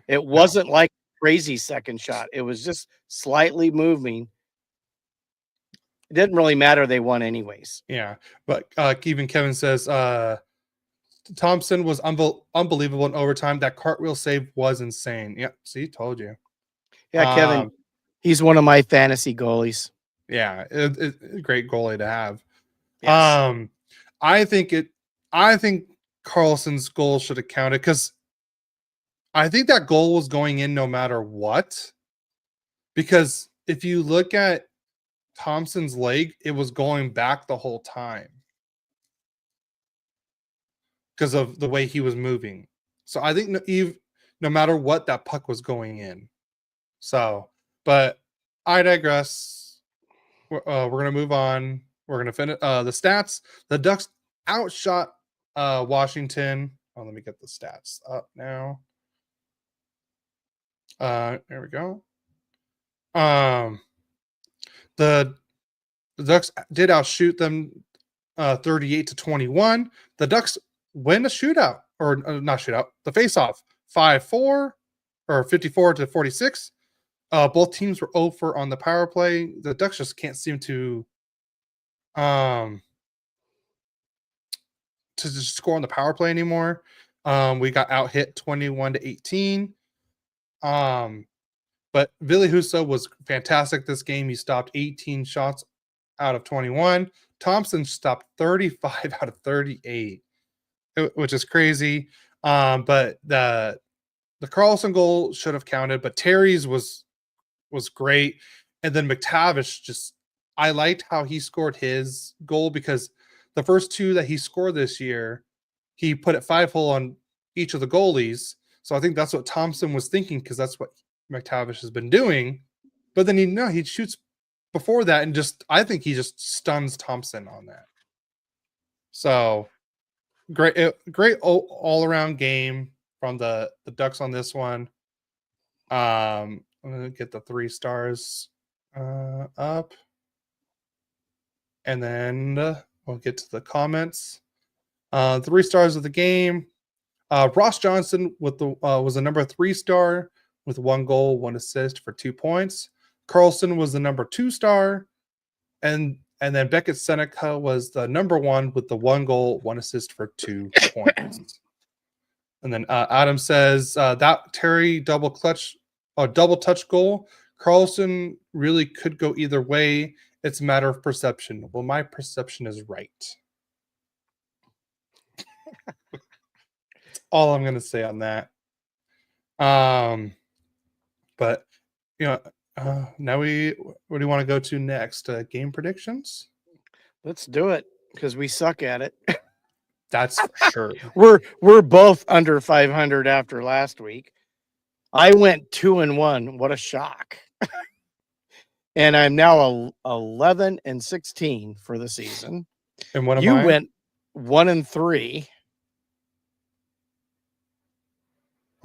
A: It wasn't like crazy second shot. It was just slightly moving. It didn't really matter. They won anyways.
B: Yeah, but even Kevin says Thompson was unbelievable in overtime. That cartwheel save was insane. Yeah, see, told you.
A: Yeah, Kevin, he's one of my fantasy goalies.
B: Yeah, a great goalie to have.
A: Yes.
B: I think Carlson's goal should have counted because I think that goal was going in no matter what. Because if you look at Thompson's leg, it was going back the whole time because of the way he was moving. So I think no matter what, that puck was going in. So, but I digress. We're gonna move on. We're gonna finish the stats. The Ducks outshot Washington. Oh, let me get the stats up now. There we go. The Ducks did outshoot them 38-21. The Ducks win a shootout, or not shootout, the face-off 5-4 or 54-46. Both teams were over on the power play. The Ducks just can't seem um, to just score on the power play anymore. We got out hit 21-18. But Ville Husso was fantastic this game. He stopped 18 shots out of 21. Thompson stopped 35 out of 38, which is crazy. But the Carlson goal should have counted, but Terry's was great. And then McTavish just, I liked how he scored his goal, because the first two that he scored this year, he put it 5-hole on each of the goalies. So I think that's what Thompson was thinking, because that's what McTavish has been doing. But then he shoots before that, and I think he just stuns Thompson on that. So great all around game from the Ducks on this one. I'm gonna get the 3 stars up, and then we'll get to the comments. 3 stars of the game. Ross Johnson was the number 3 star with 1 goal, 1 assist for 2 points. Carlson was the number 2 star, and then Beckett Seneca was the number 1 with the 1 goal, 1 assist for 2 points. And then Adam says that Terry double touch goal, Carlson really could go either way. It's a matter of perception. Well, my perception is right. That's all I'm going to say on that. But now where do you want to go to next? Game predictions?
A: Let's do it, because we suck at it.
B: That's for sure.
A: We're both under 500 after last week. I went 2-1. What a shock. And I'm now 11-16 for the season.
B: And what am
A: you
B: I?
A: went 1-3.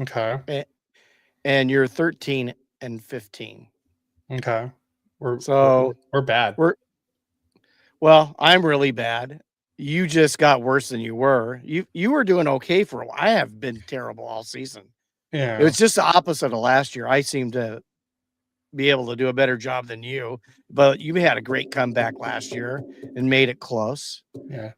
B: Okay.
A: And you're 13-15.
B: Okay.
A: We're
B: bad.
A: Well, I'm really bad. You just got worse than you were. You were doing okay for a while. I have been terrible all season.
B: Yeah.
A: It was just the opposite of last year. I seem to be able to do a better job than you, but you had a great comeback last year and made it close.
B: Yeah.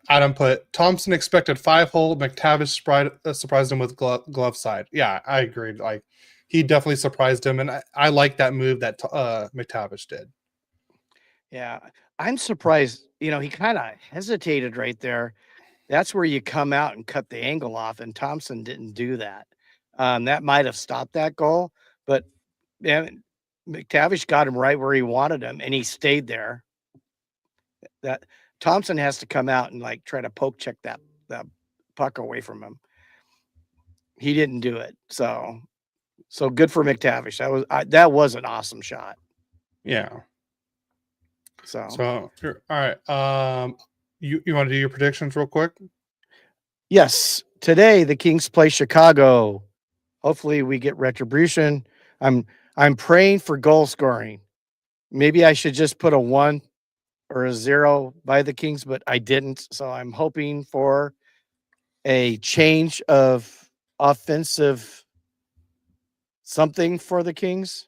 B: Adam put Thompson expected 5-hole. McTavish surprised him with glove side. Yeah, I agreed. Like, he definitely surprised him, and I like that move that McTavish did.
A: Yeah, I'm surprised. He kind of hesitated right there. That's where you come out and cut the angle off, and Thompson didn't do that. That might have stopped that goal, but McTavish got him right where he wanted him, and he stayed there. That Thompson has to come out and try to poke check that puck away from him. He didn't do it, so good for McTavish. That was an awesome shot.
B: Yeah.
A: So
B: all right. You want to do your predictions real quick?
A: Yes. Today the Kings play Chicago. Hopefully we get retribution. I'm praying for goal scoring. Maybe I should just put a 1 or a 0 by the Kings, but I didn't. So I'm hoping for a change of offensive something for the Kings.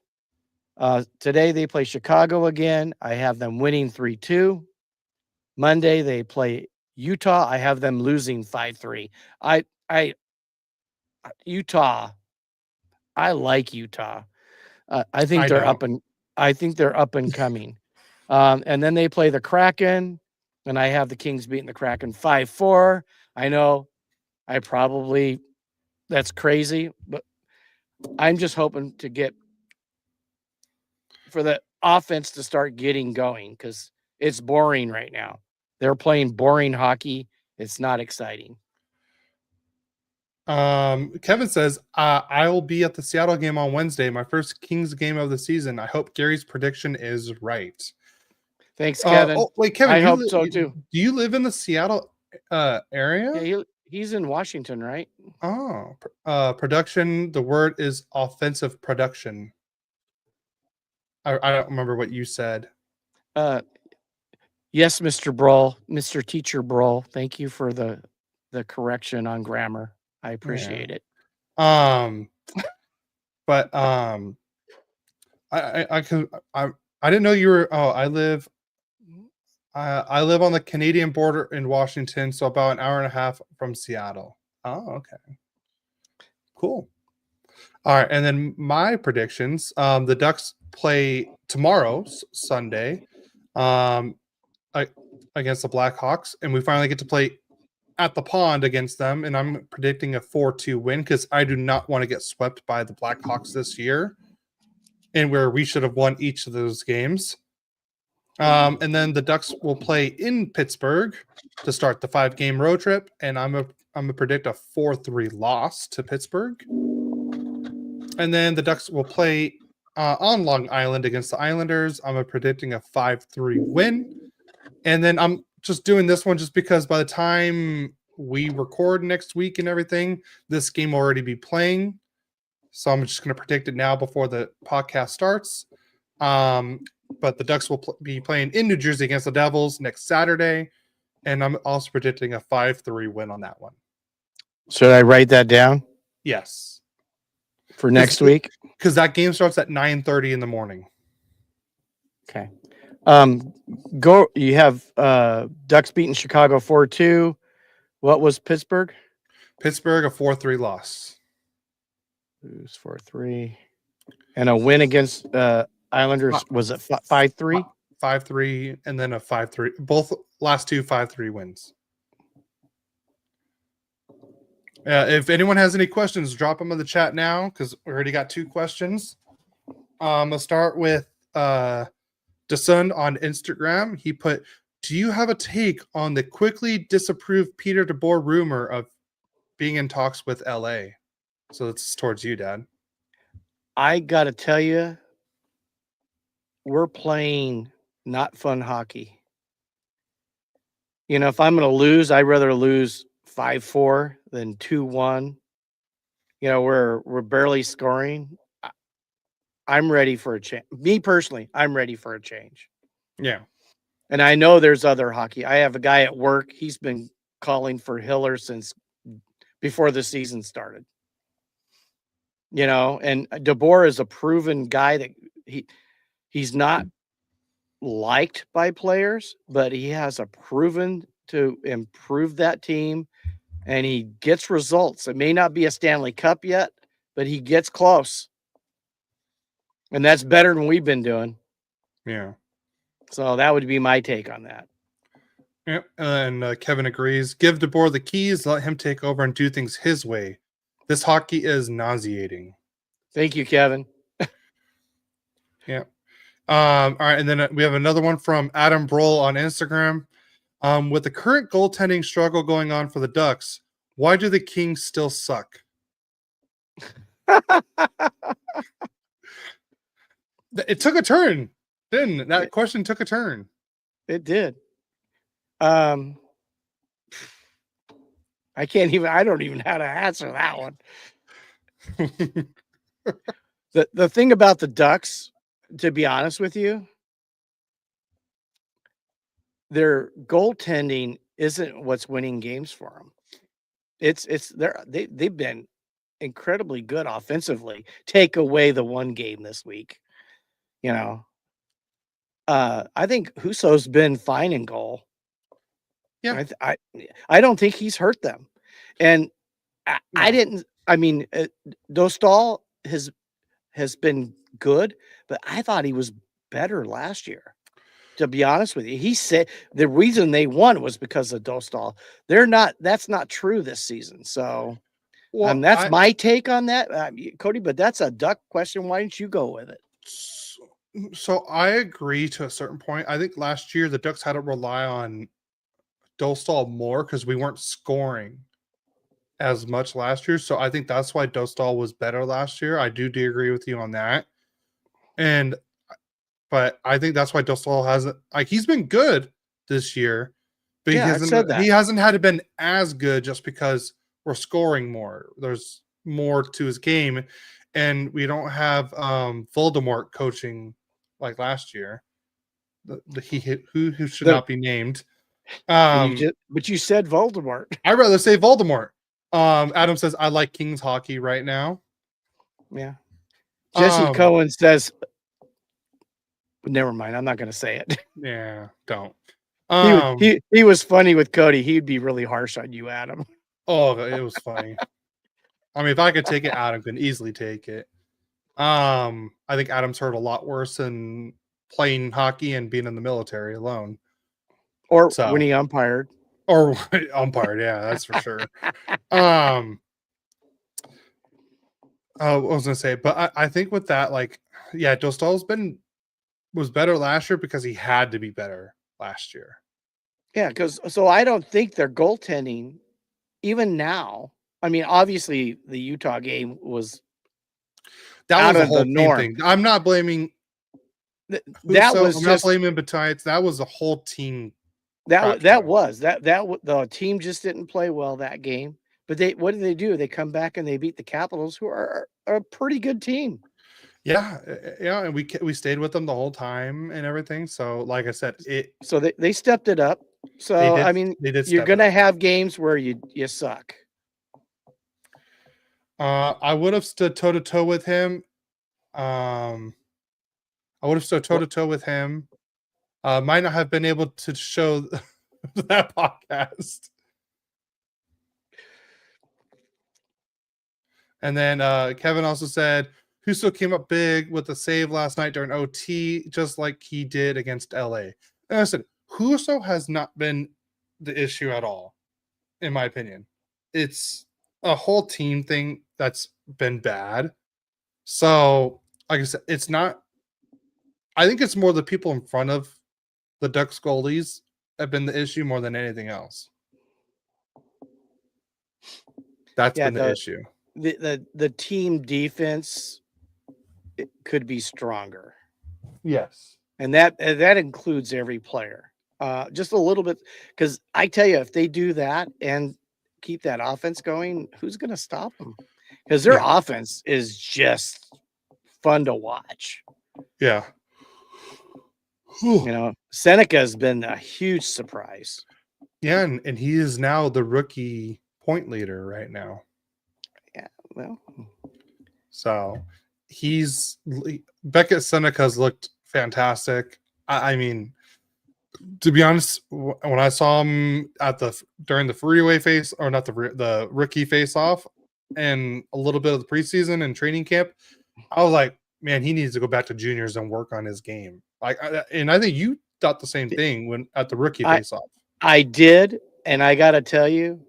A: Today they play Chicago again. I have them winning 3-2. Monday they play Utah. I have them losing 5-3. Utah. I like Utah. I think they're up and coming. And then they play the Kraken, and I have the Kings beating the Kraken 5-4. I know that's crazy, but I'm just hoping to get for the offense to start getting going, because it's boring right now. They're playing boring hockey. It's not exciting.
B: Kevin says, I will be at the Seattle game on Wednesday, my first Kings game of the season. I hope Gary's prediction is right.
A: Thanks, Kevin.
B: Wait, Kevin,
A: I hope so too.
B: Do you live in the Seattle area?
A: Yeah, he's in Washington, right?
B: Oh, production. The word is offensive production. I don't remember what you said.
A: Uh, yes, Mr. Brawl, Mr. Teacher Brawl. Thank you for the correction on grammar. I
B: Yeah.
A: appreciate it.
B: Um, but I could I didn't know you were. Oh, I live on the Canadian border in Washington, so about an hour and a half from Seattle. Oh, okay, cool. All right, and then my predictions. The Ducks play tomorrow, Sunday, um, I, against the Blackhawks, and we finally get to play at the pond against them. And I'm predicting a 4-2 win because I do not want to get swept by the Blackhawks this year, and where we should have won each of those games. And then the Ducks will play in Pittsburgh to start the 5-game road trip, and I'm gonna predict a 4-3 loss to Pittsburgh. And then the Ducks will play on Long Island against the Islanders. I'm predicting a 5-3 win. And then I'm just doing this one just because by the time we record next week and everything, this game will already be playing. So I'm just going to predict it now before the podcast starts. But the Ducks will be playing in New Jersey against the Devils next Saturday. And I'm also predicting a 5-3 win on that one.
A: Should I write that down
B: Yes.
A: for next week?
B: Because that game starts at 9:30 in the morning.
A: Okay. Go. You have Ducks beating Chicago 4-2. What was Pittsburgh?
B: Pittsburgh, a 4-3 loss.
A: Lose 4-3. And a win against Islanders, was it 5-3?
B: 5-3, and then a 5-3. Both last two 5-3 wins. If anyone has any questions, drop them in the chat now because we already got 2 questions. I'll start with Desund on Instagram. He put, do you have a take on the quickly disapproved Peter DeBoer rumor of being in talks with LA? So it's towards you, Dad.
A: I got to tell you, we're playing not fun hockey. You know, if I'm going to lose, I'd rather lose 5-4 than 2-1. You know, we're barely scoring. I'm ready for a change. Me personally, I'm ready for a change.
B: Yeah.
A: And I know there's other hockey. I have a guy at work. He's been calling for Hiller since before the season started. You know, and DeBoer is a proven guy that he's not liked by players, but he has a proven to improve that team, and he gets results. It may not be a Stanley Cup yet, but he gets close. And that's better than we've been doing.
B: Yeah.
A: So that would be my take on that.
B: Yeah. And Kevin agrees. Give DeBoer the keys, let him take over and do things his way. This hockey is nauseating.
A: Thank you, Kevin.
B: Yeah. All right. And then we have another one from Adam Broll on Instagram. With the current goaltending struggle going on for the Ducks, why do the Kings still suck? It took a turn, didn't it? That question took a turn.
A: It did. I don't even know how to answer that one. The thing about the Ducks, to be honest with you, their goaltending isn't what's winning games for them. They've been incredibly good offensively. Take away the one game this week, you know. I think Husso's been fine in goal.
B: Yeah,
A: I don't think he's hurt them, and I didn't. I mean, Dostal has been good, but I thought he was better last year. To be honest with you, he said the reason they won was because of Dostal. That's not true this season. So, that's my take on that, Cody. But that's a Duck question. Why didn't you go with it?
B: So I agree to a certain point. I think last year the Ducks had to rely on Dostal more because we weren't scoring as much last year. So I think that's why Dostal was better last year. I do agree with you on that. But I think that's why Dostal hasn't, like, he's been good this year, but he hasn't had to been as good just because we're scoring more. There's more to his game, and we don't have Voldemort coaching like last year. The who should
A: The
B: not be named.
A: but you said Voldemort.
B: I'd rather say Voldemort. Adam says I like Kings hockey right now.
A: Yeah. Jesse
B: Um,
A: Cohen says, never mind. I'm not going to say it.
B: yeah, don't.
A: He was funny with Cody. He'd be really harsh on you, Adam.
B: Oh, it was funny. I mean, if I could take it, Adam can easily take it. I think Adam's hurt a lot worse than playing hockey and being in the military alone.
A: Or
B: So,
A: when he umpired.
B: or umpired, yeah, that's for sure. I was gonna say, but I think with that, like, yeah, Dostal's was better last year because he had to be better last year.
A: Yeah, because so I don't think their goaltending, even now. I mean, obviously the Utah game was
B: That
A: out
B: was a
A: of the
B: whole team
A: norm.
B: thing. I'm not blaming
A: That was
B: I'm not
A: just
B: blaming Batites. That was a whole team crap
A: that
B: show.
A: was the team just didn't play well that game. But what did they do? They come back and they beat the Capitals, who are a pretty good team.
B: Yeah, yeah, and we stayed with them the whole time and everything. So, like I said,
A: So they stepped it up. So I mean,
B: they did
A: you're
B: step it
A: gonna
B: up.
A: have games where you suck.
B: I would have stood toe to toe with him. I would have stood toe to toe with him. Might not have been able to show that podcast. And then Kevin also said, Husso came up big with a save last night during OT, just like he did against LA. And I said, Husso has not been the issue at all, in my opinion. It's a whole team thing that's been bad. So, like I said, it's not. I think it's more the people in front of the Ducks goalies have been the issue more than anything else. That's
A: Yeah,
B: been the issue.
A: the team defense could be stronger.
B: Yes.
A: And that includes every player. Just a little bit, because I tell you, if they do that and keep that offense going, who's going to stop them? Because their offense is just fun to watch.
B: Yeah.
A: You know, Seneca has been a huge surprise.
B: Yeah, and he is now the rookie point leader right now.
A: Yeah, well,
B: so Beckett Seneca's looked fantastic. I mean, to be honest, when I saw him during the freeway face, or not the rookie face off, and a little bit of the preseason and training camp, I was like, man, he needs to go back to juniors and work on his game. And I think you thought the same thing when at the rookie face off.
A: I did, and I got to tell you,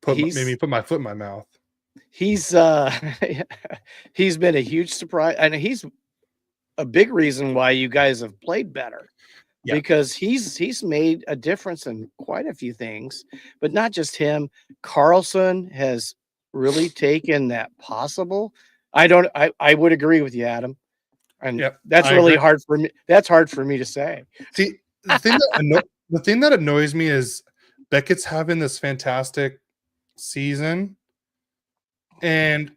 B: made me put my foot in my mouth.
A: He's he's been a huge surprise, and he's a big reason why you guys have played better. Yeah. Because he's made a difference in quite a few things, but not just him. Carlson has really taken that possible. I would agree with you, Adam. And that's really hard for me. That's hard for me to say.
B: See, the thing that annoys me is Beckett's having this fantastic season, and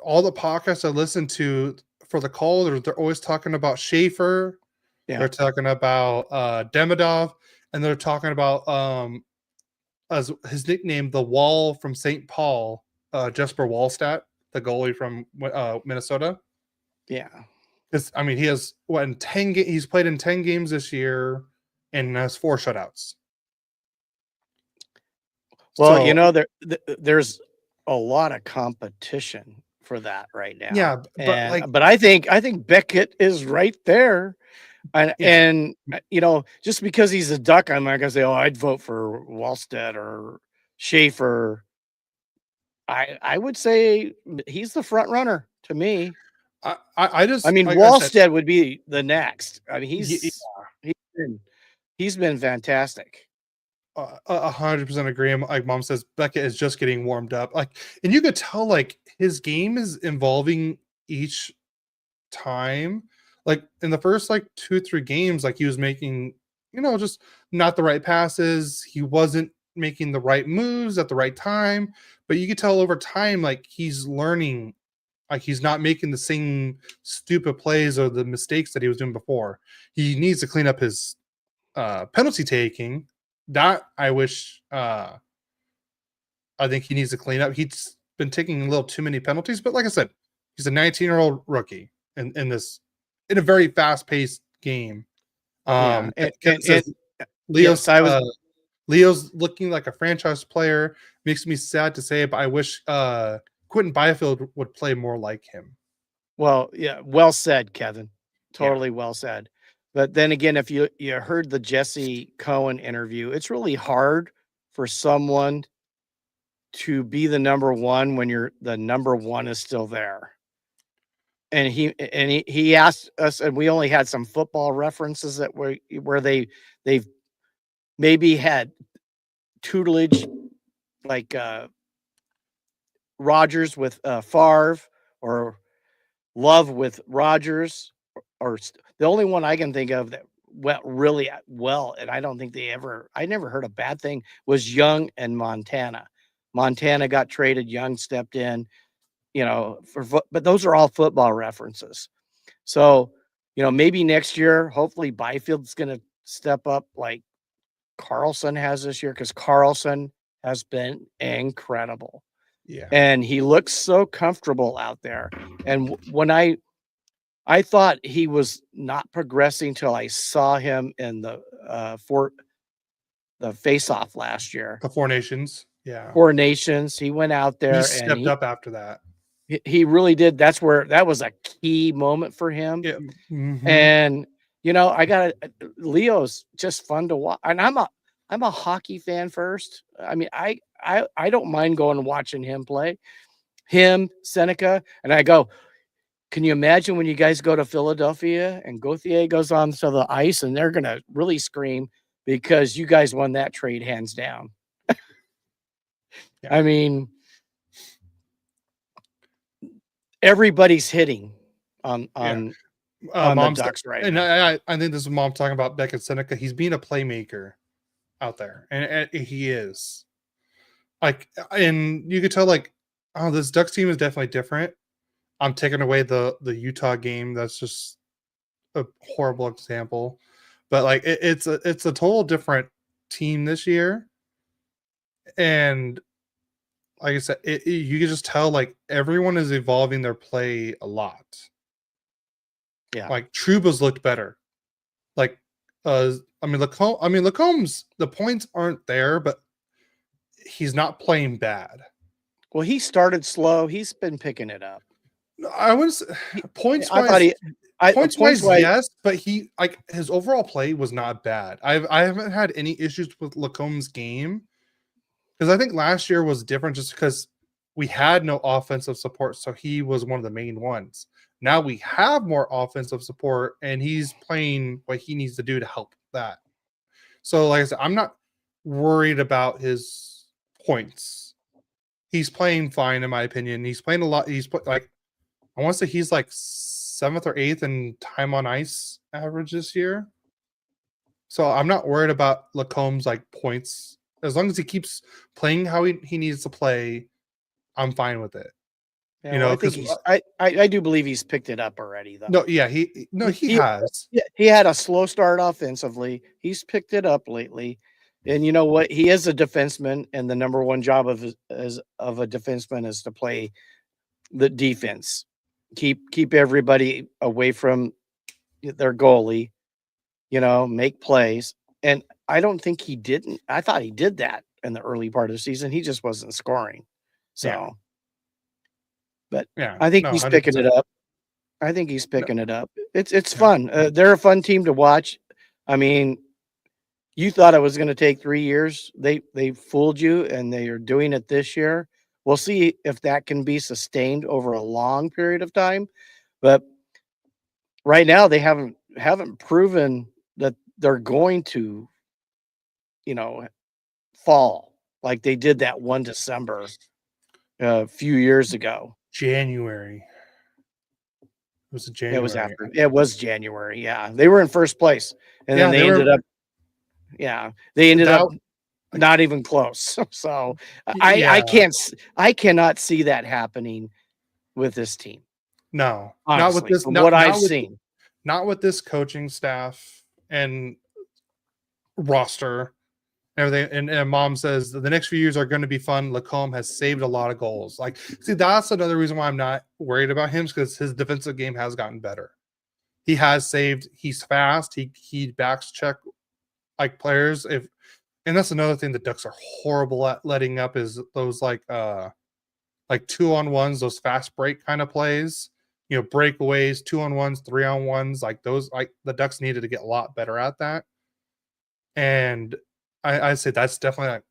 B: all the podcasts I listen to for the call, they're always talking about Schaefer. Yeah. They're talking about Demidov, and they're talking about as his nickname, the Wall from St. Paul, Jesper Wallstat, the goalie from Minnesota.
A: Yeah.
B: Because I mean, he has he's played in 10 games this year and has 4 shutouts.
A: Well, you know, there's a lot of competition for that right now.
B: Yeah,
A: but I think Beckett is right there. And you know, just because he's a Duck, I'm not gonna say, oh, I'd vote for Wallstedt or Schaefer. I would say he's the front runner to me.
B: I mean,
A: like Wallstedt would be the next. I mean, he's been fantastic.
B: 100% agree. Like Mom says, Beckett is just getting warmed up. And you could tell his game is evolving each time. In the first 2-3 games, he was making, just not the right passes. He wasn't making the right moves at the right time. But you could tell over time, he's learning Like he's not making the same stupid plays or the mistakes that he was doing before. He needs to clean up his penalty taking. That I wish I think he needs to clean up. He's been taking a little too many penalties, but like I said, he's a 19-year-old rookie in this in a very fast-paced game.
A: Yeah,
B: Kevin
A: and
B: says
A: yes,
B: Leo's
A: I was.
B: Leo's looking like a franchise player. Makes me sad to say, but I wish Quentin Byfield would play more like him.
A: Well, yeah, well said, Kevin.
B: Yeah.
A: Totally well said. But then again, if you heard the Jesse Cohen interview, it's really hard for someone to be the number one when you're the number one is still there. And he asked us, and we only had some football references that were where they've maybe had tutelage like Rogers with Favre or Love with Rogers, or the only one I can think of that went really well, and I don't think I never heard a bad thing, was Young and Montana. Montana got traded, Young stepped in, but those are all football references. So, maybe next year, hopefully Byfield's going to step up like Carlson has this year because Carlson has been incredible.
B: Yeah.
A: And he looks so comfortable out there. And when I thought he was not progressing till I saw him in the face-off last year.
B: The Four Nations. Yeah.
A: Four Nations. He went out
B: He
A: there and
B: stepped up after that.
A: he really did. That was a key moment for him.
B: Yeah. Mm-hmm.
A: And Leo's just fun to watch. And I'm a hockey fan first. I mean, I don't mind going and watching him play. Him, Seneca, and I go, can you imagine when you guys go to Philadelphia and Gauthier goes on to the ice and they're gonna really scream because you guys won that trade hands down.
B: Yeah.
A: I mean, everybody's hitting on the Ducks right
B: and
A: now.
B: I think this is Mom talking about Beckett Seneca. He's being a playmaker out there, and he is. Like, and you could tell, like, oh, this Ducks team is definitely different. I'm taking away the Utah game. That's just a horrible example, but like it's a total different team this year, and like I said, you can just tell like everyone is evolving their play a lot.
A: Yeah,
B: Like Truba's looked better. Like, Lacomb's the points aren't there, but he's not playing bad.
A: well, he started slow. He's been picking it up.
B: I was points
A: I
B: wise.
A: thought
B: Points wise, yes, but he like his overall play was not bad. I haven't had any issues with Lacomb's game because I think last year was different just because we had no offensive support, so he was one of the main ones. Now we have more offensive support, and he's playing what he needs to do to help that. So, like I said, I'm not worried about his points. He's playing fine, in my opinion. He's playing a lot. Like, I want to say he's like 7th or 8th in time on ice average this year. So I'm not worried about Lacomb's like points. As long as he keeps playing how he needs to play, I'm fine with it.
A: Yeah, I think I do believe he's picked it up already, though.
B: No, yeah, he has.
A: He had a slow start offensively. He's picked it up lately, and you know what? He is a defenseman, and the number one job of a defenseman is to play the defense, keep everybody away from their goalie, make plays. And I don't think he didn't. I thought he did that in the early part of the season. He just wasn't scoring. So.
B: Yeah.
A: But
B: yeah,
A: I think he's
B: 100%.
A: picking it up. I think he's picking it up. It's fun. They're a fun team to watch. I mean, you thought it was going to take 3 years. They fooled you, and they are doing it this year. We'll see if that can be sustained over a long period of time. But right now, they haven't proven that they're going to, fall like they did that one December a few years ago.
B: January. Was it January?
A: It was after. It was January. Yeah, they were in first place, and then they ended up. Yeah, they ended up not even close. So I cannot see that happening with this team.
B: No, not with
A: Honestly,
B: this.
A: from what I've
B: Not with
A: seen.
B: not with this coaching staff and roster. Everything and mom says the next few years are going to be fun. Lacombe has saved a lot of goals. Like, see, that's another reason why I'm not worried about him, because his defensive game has gotten better. He has saved. He's fast. He backs check like players. If and that's another thing the Ducks are horrible at letting up is those like 2-on-1s, those fast break kind of plays. Breakaways, 2-on-1s, 3-on-1s, like those. Like the Ducks needed to get a lot better at that. And I say that's definitely, like,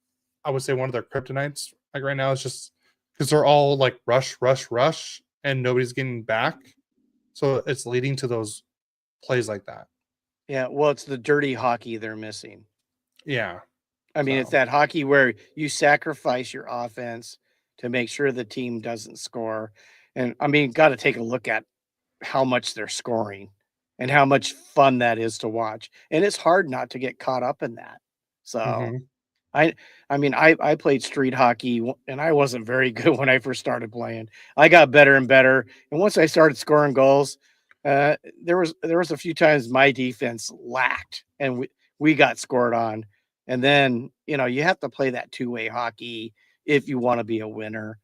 B: I would say one of their kryptonites. Like right now, it's just because they're all like rush, rush, rush, and nobody's getting back. So it's leading to those plays like that.
A: Yeah, well, it's the dirty hockey they're missing.
B: Yeah.
A: I mean, it's
B: So.
A: that hockey where you sacrifice your offense to make sure the team doesn't score. And I mean, got to take a look at how much they're scoring and how much fun that is to watch. And it's hard not to get caught up in that. So
B: Mhm.
A: I I mean, I played street hockey and I wasn't very good when I first started playing. I got better and better. And once I started scoring goals, there was a few times my defense lacked and we got scored on. And then, you have to play that two-way hockey if you want to be a winner.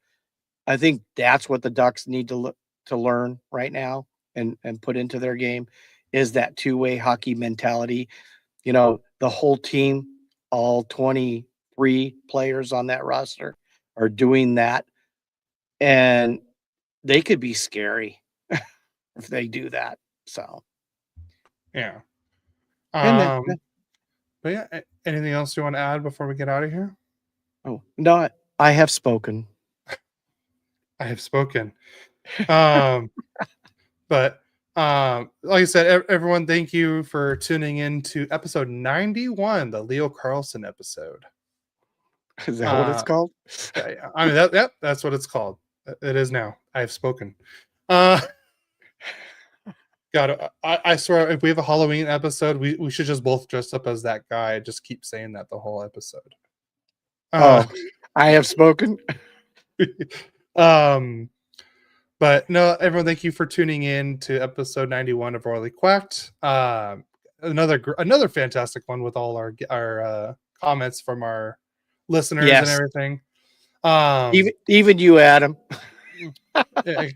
A: I think that's what the Ducks need to learn right now and put into their game is that two-way hockey mentality. The whole team, all 23 players on that roster are doing that, and they could be scary if they do that. So,
B: Yeah.
A: and then,
B: But yeah, anything else you want to add before we get out of here?
A: oh no, I have spoken.
B: I have spoken. Um, but like I said, everyone, thank you for tuning in to episode 91, the Leo Carlson episode.
A: Is that what it's
B: Uh,
A: called?
B: I mean, that's what it's called. It is now. I have spoken. God, I swear, if we have a Halloween episode, we should just both dress up as that guy. Just keep saying that the whole episode.
A: Oh, I have spoken.
B: Um, but no, everyone, thank you for tuning in to episode 91 of Royally Quacked. Another fantastic one with all our comments from our listeners and
A: Yes,
B: everything.
A: even you, Adam.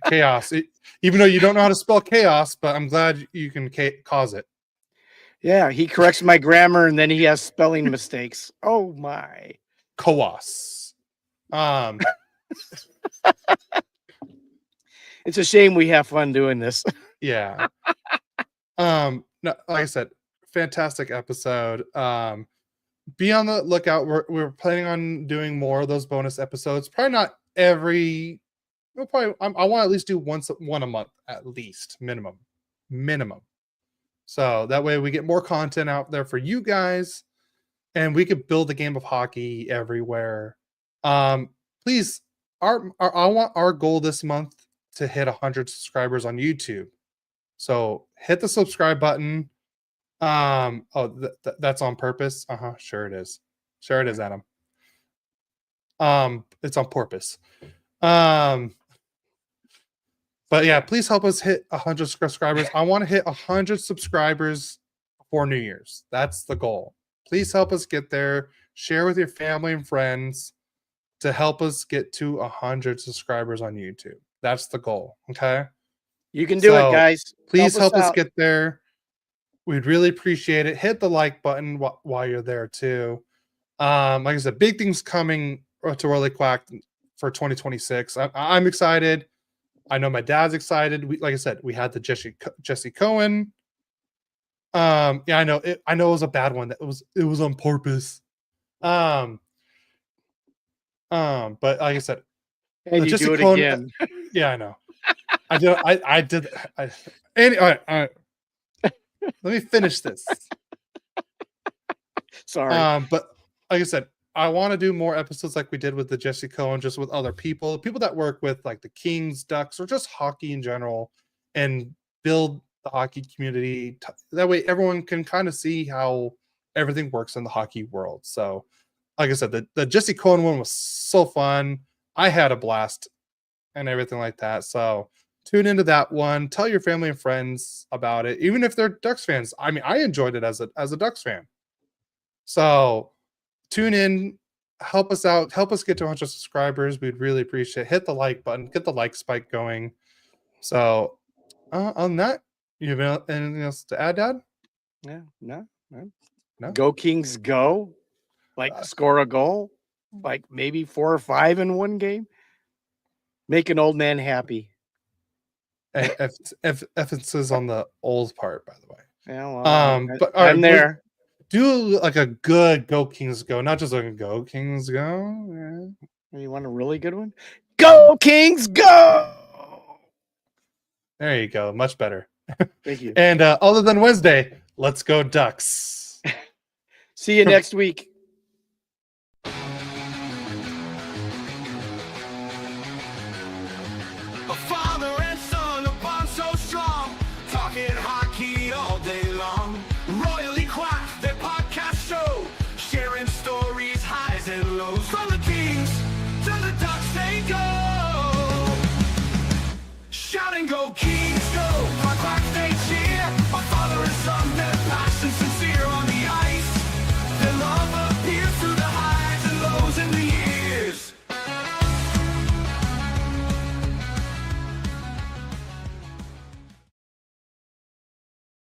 B: Chaos. Even though you don't know how to spell chaos, but I'm glad you can cause it.
A: Yeah, he corrects my grammar and then he has spelling mistakes. Oh my.
B: Chaos.
A: It's a shame we have fun doing this.
B: Yeah. No, like I said, fantastic episode. Be on the lookout. We're planning on doing more of those bonus episodes. Probably not every. We'll probably. I want to at least do one a month at least, minimum. So that way we get more content out there for you guys, and we could build a game of hockey everywhere. Please, I want our goal this month to hit 100 subscribers on YouTube. So hit the subscribe button. That's on purpose. Sure it is. Sure it is, Adam. It's on purpose. But yeah, please help us hit 100 subscribers. I want to hit 100 subscribers before New Year's. That's the goal. Please help us get there. Share with your family and friends to help us get to 100 subscribers on YouTube. That's the goal. Okay.
A: You can do it, guys.
B: Please help us
A: out.
B: get there. We'd really appreciate it. Hit the like button while you're there too. Like I said, big things coming to Royally Quacked for 2026. I'm excited. I know my dad's excited. Like I said, we had the Jesse Cohen. Yeah, I know. I know it was a bad one. It was on purpose. But like I said,
A: and you
B: Jesse
A: do it
B: Cohen,
A: again.
B: Yeah, I know. I did. All right. Let me finish this.
A: Sorry.
B: But like I said, I want to do more episodes like we did with the Jesse Cohen, just with other people that work with like the Kings, Ducks, or just hockey in general, and build the hockey community. That way, everyone can kind of see how everything works in the hockey world. So, like I said, the Jesse Cohen one was so fun. I had a blast, and everything like that. So tune into that one. Tell your family and friends about it, even if they're Ducks fans. I mean, I enjoyed it as a Ducks fan. So tune in, help us out, help us get to 100 subscribers. We'd really appreciate it. Hit the like button, get the like spike going. So on that, you have anything else to add, Dad?
A: Yeah, no.
B: No?
A: Go Kings, go! Like score a goal, like maybe 4 or 5 in one game. Make an old man happy.
B: Emphasis on the old part, by the way.
A: Yeah, well,
B: But all
A: I'm
B: right,
A: there.
B: do like a good Go Kings Go, not just like a Go Kings Go. Yeah.
A: You want a really good one? Go Kings, go!
B: There you go, much better.
A: Thank you.
B: And other than Wednesday, let's go Ducks.
A: See you next week.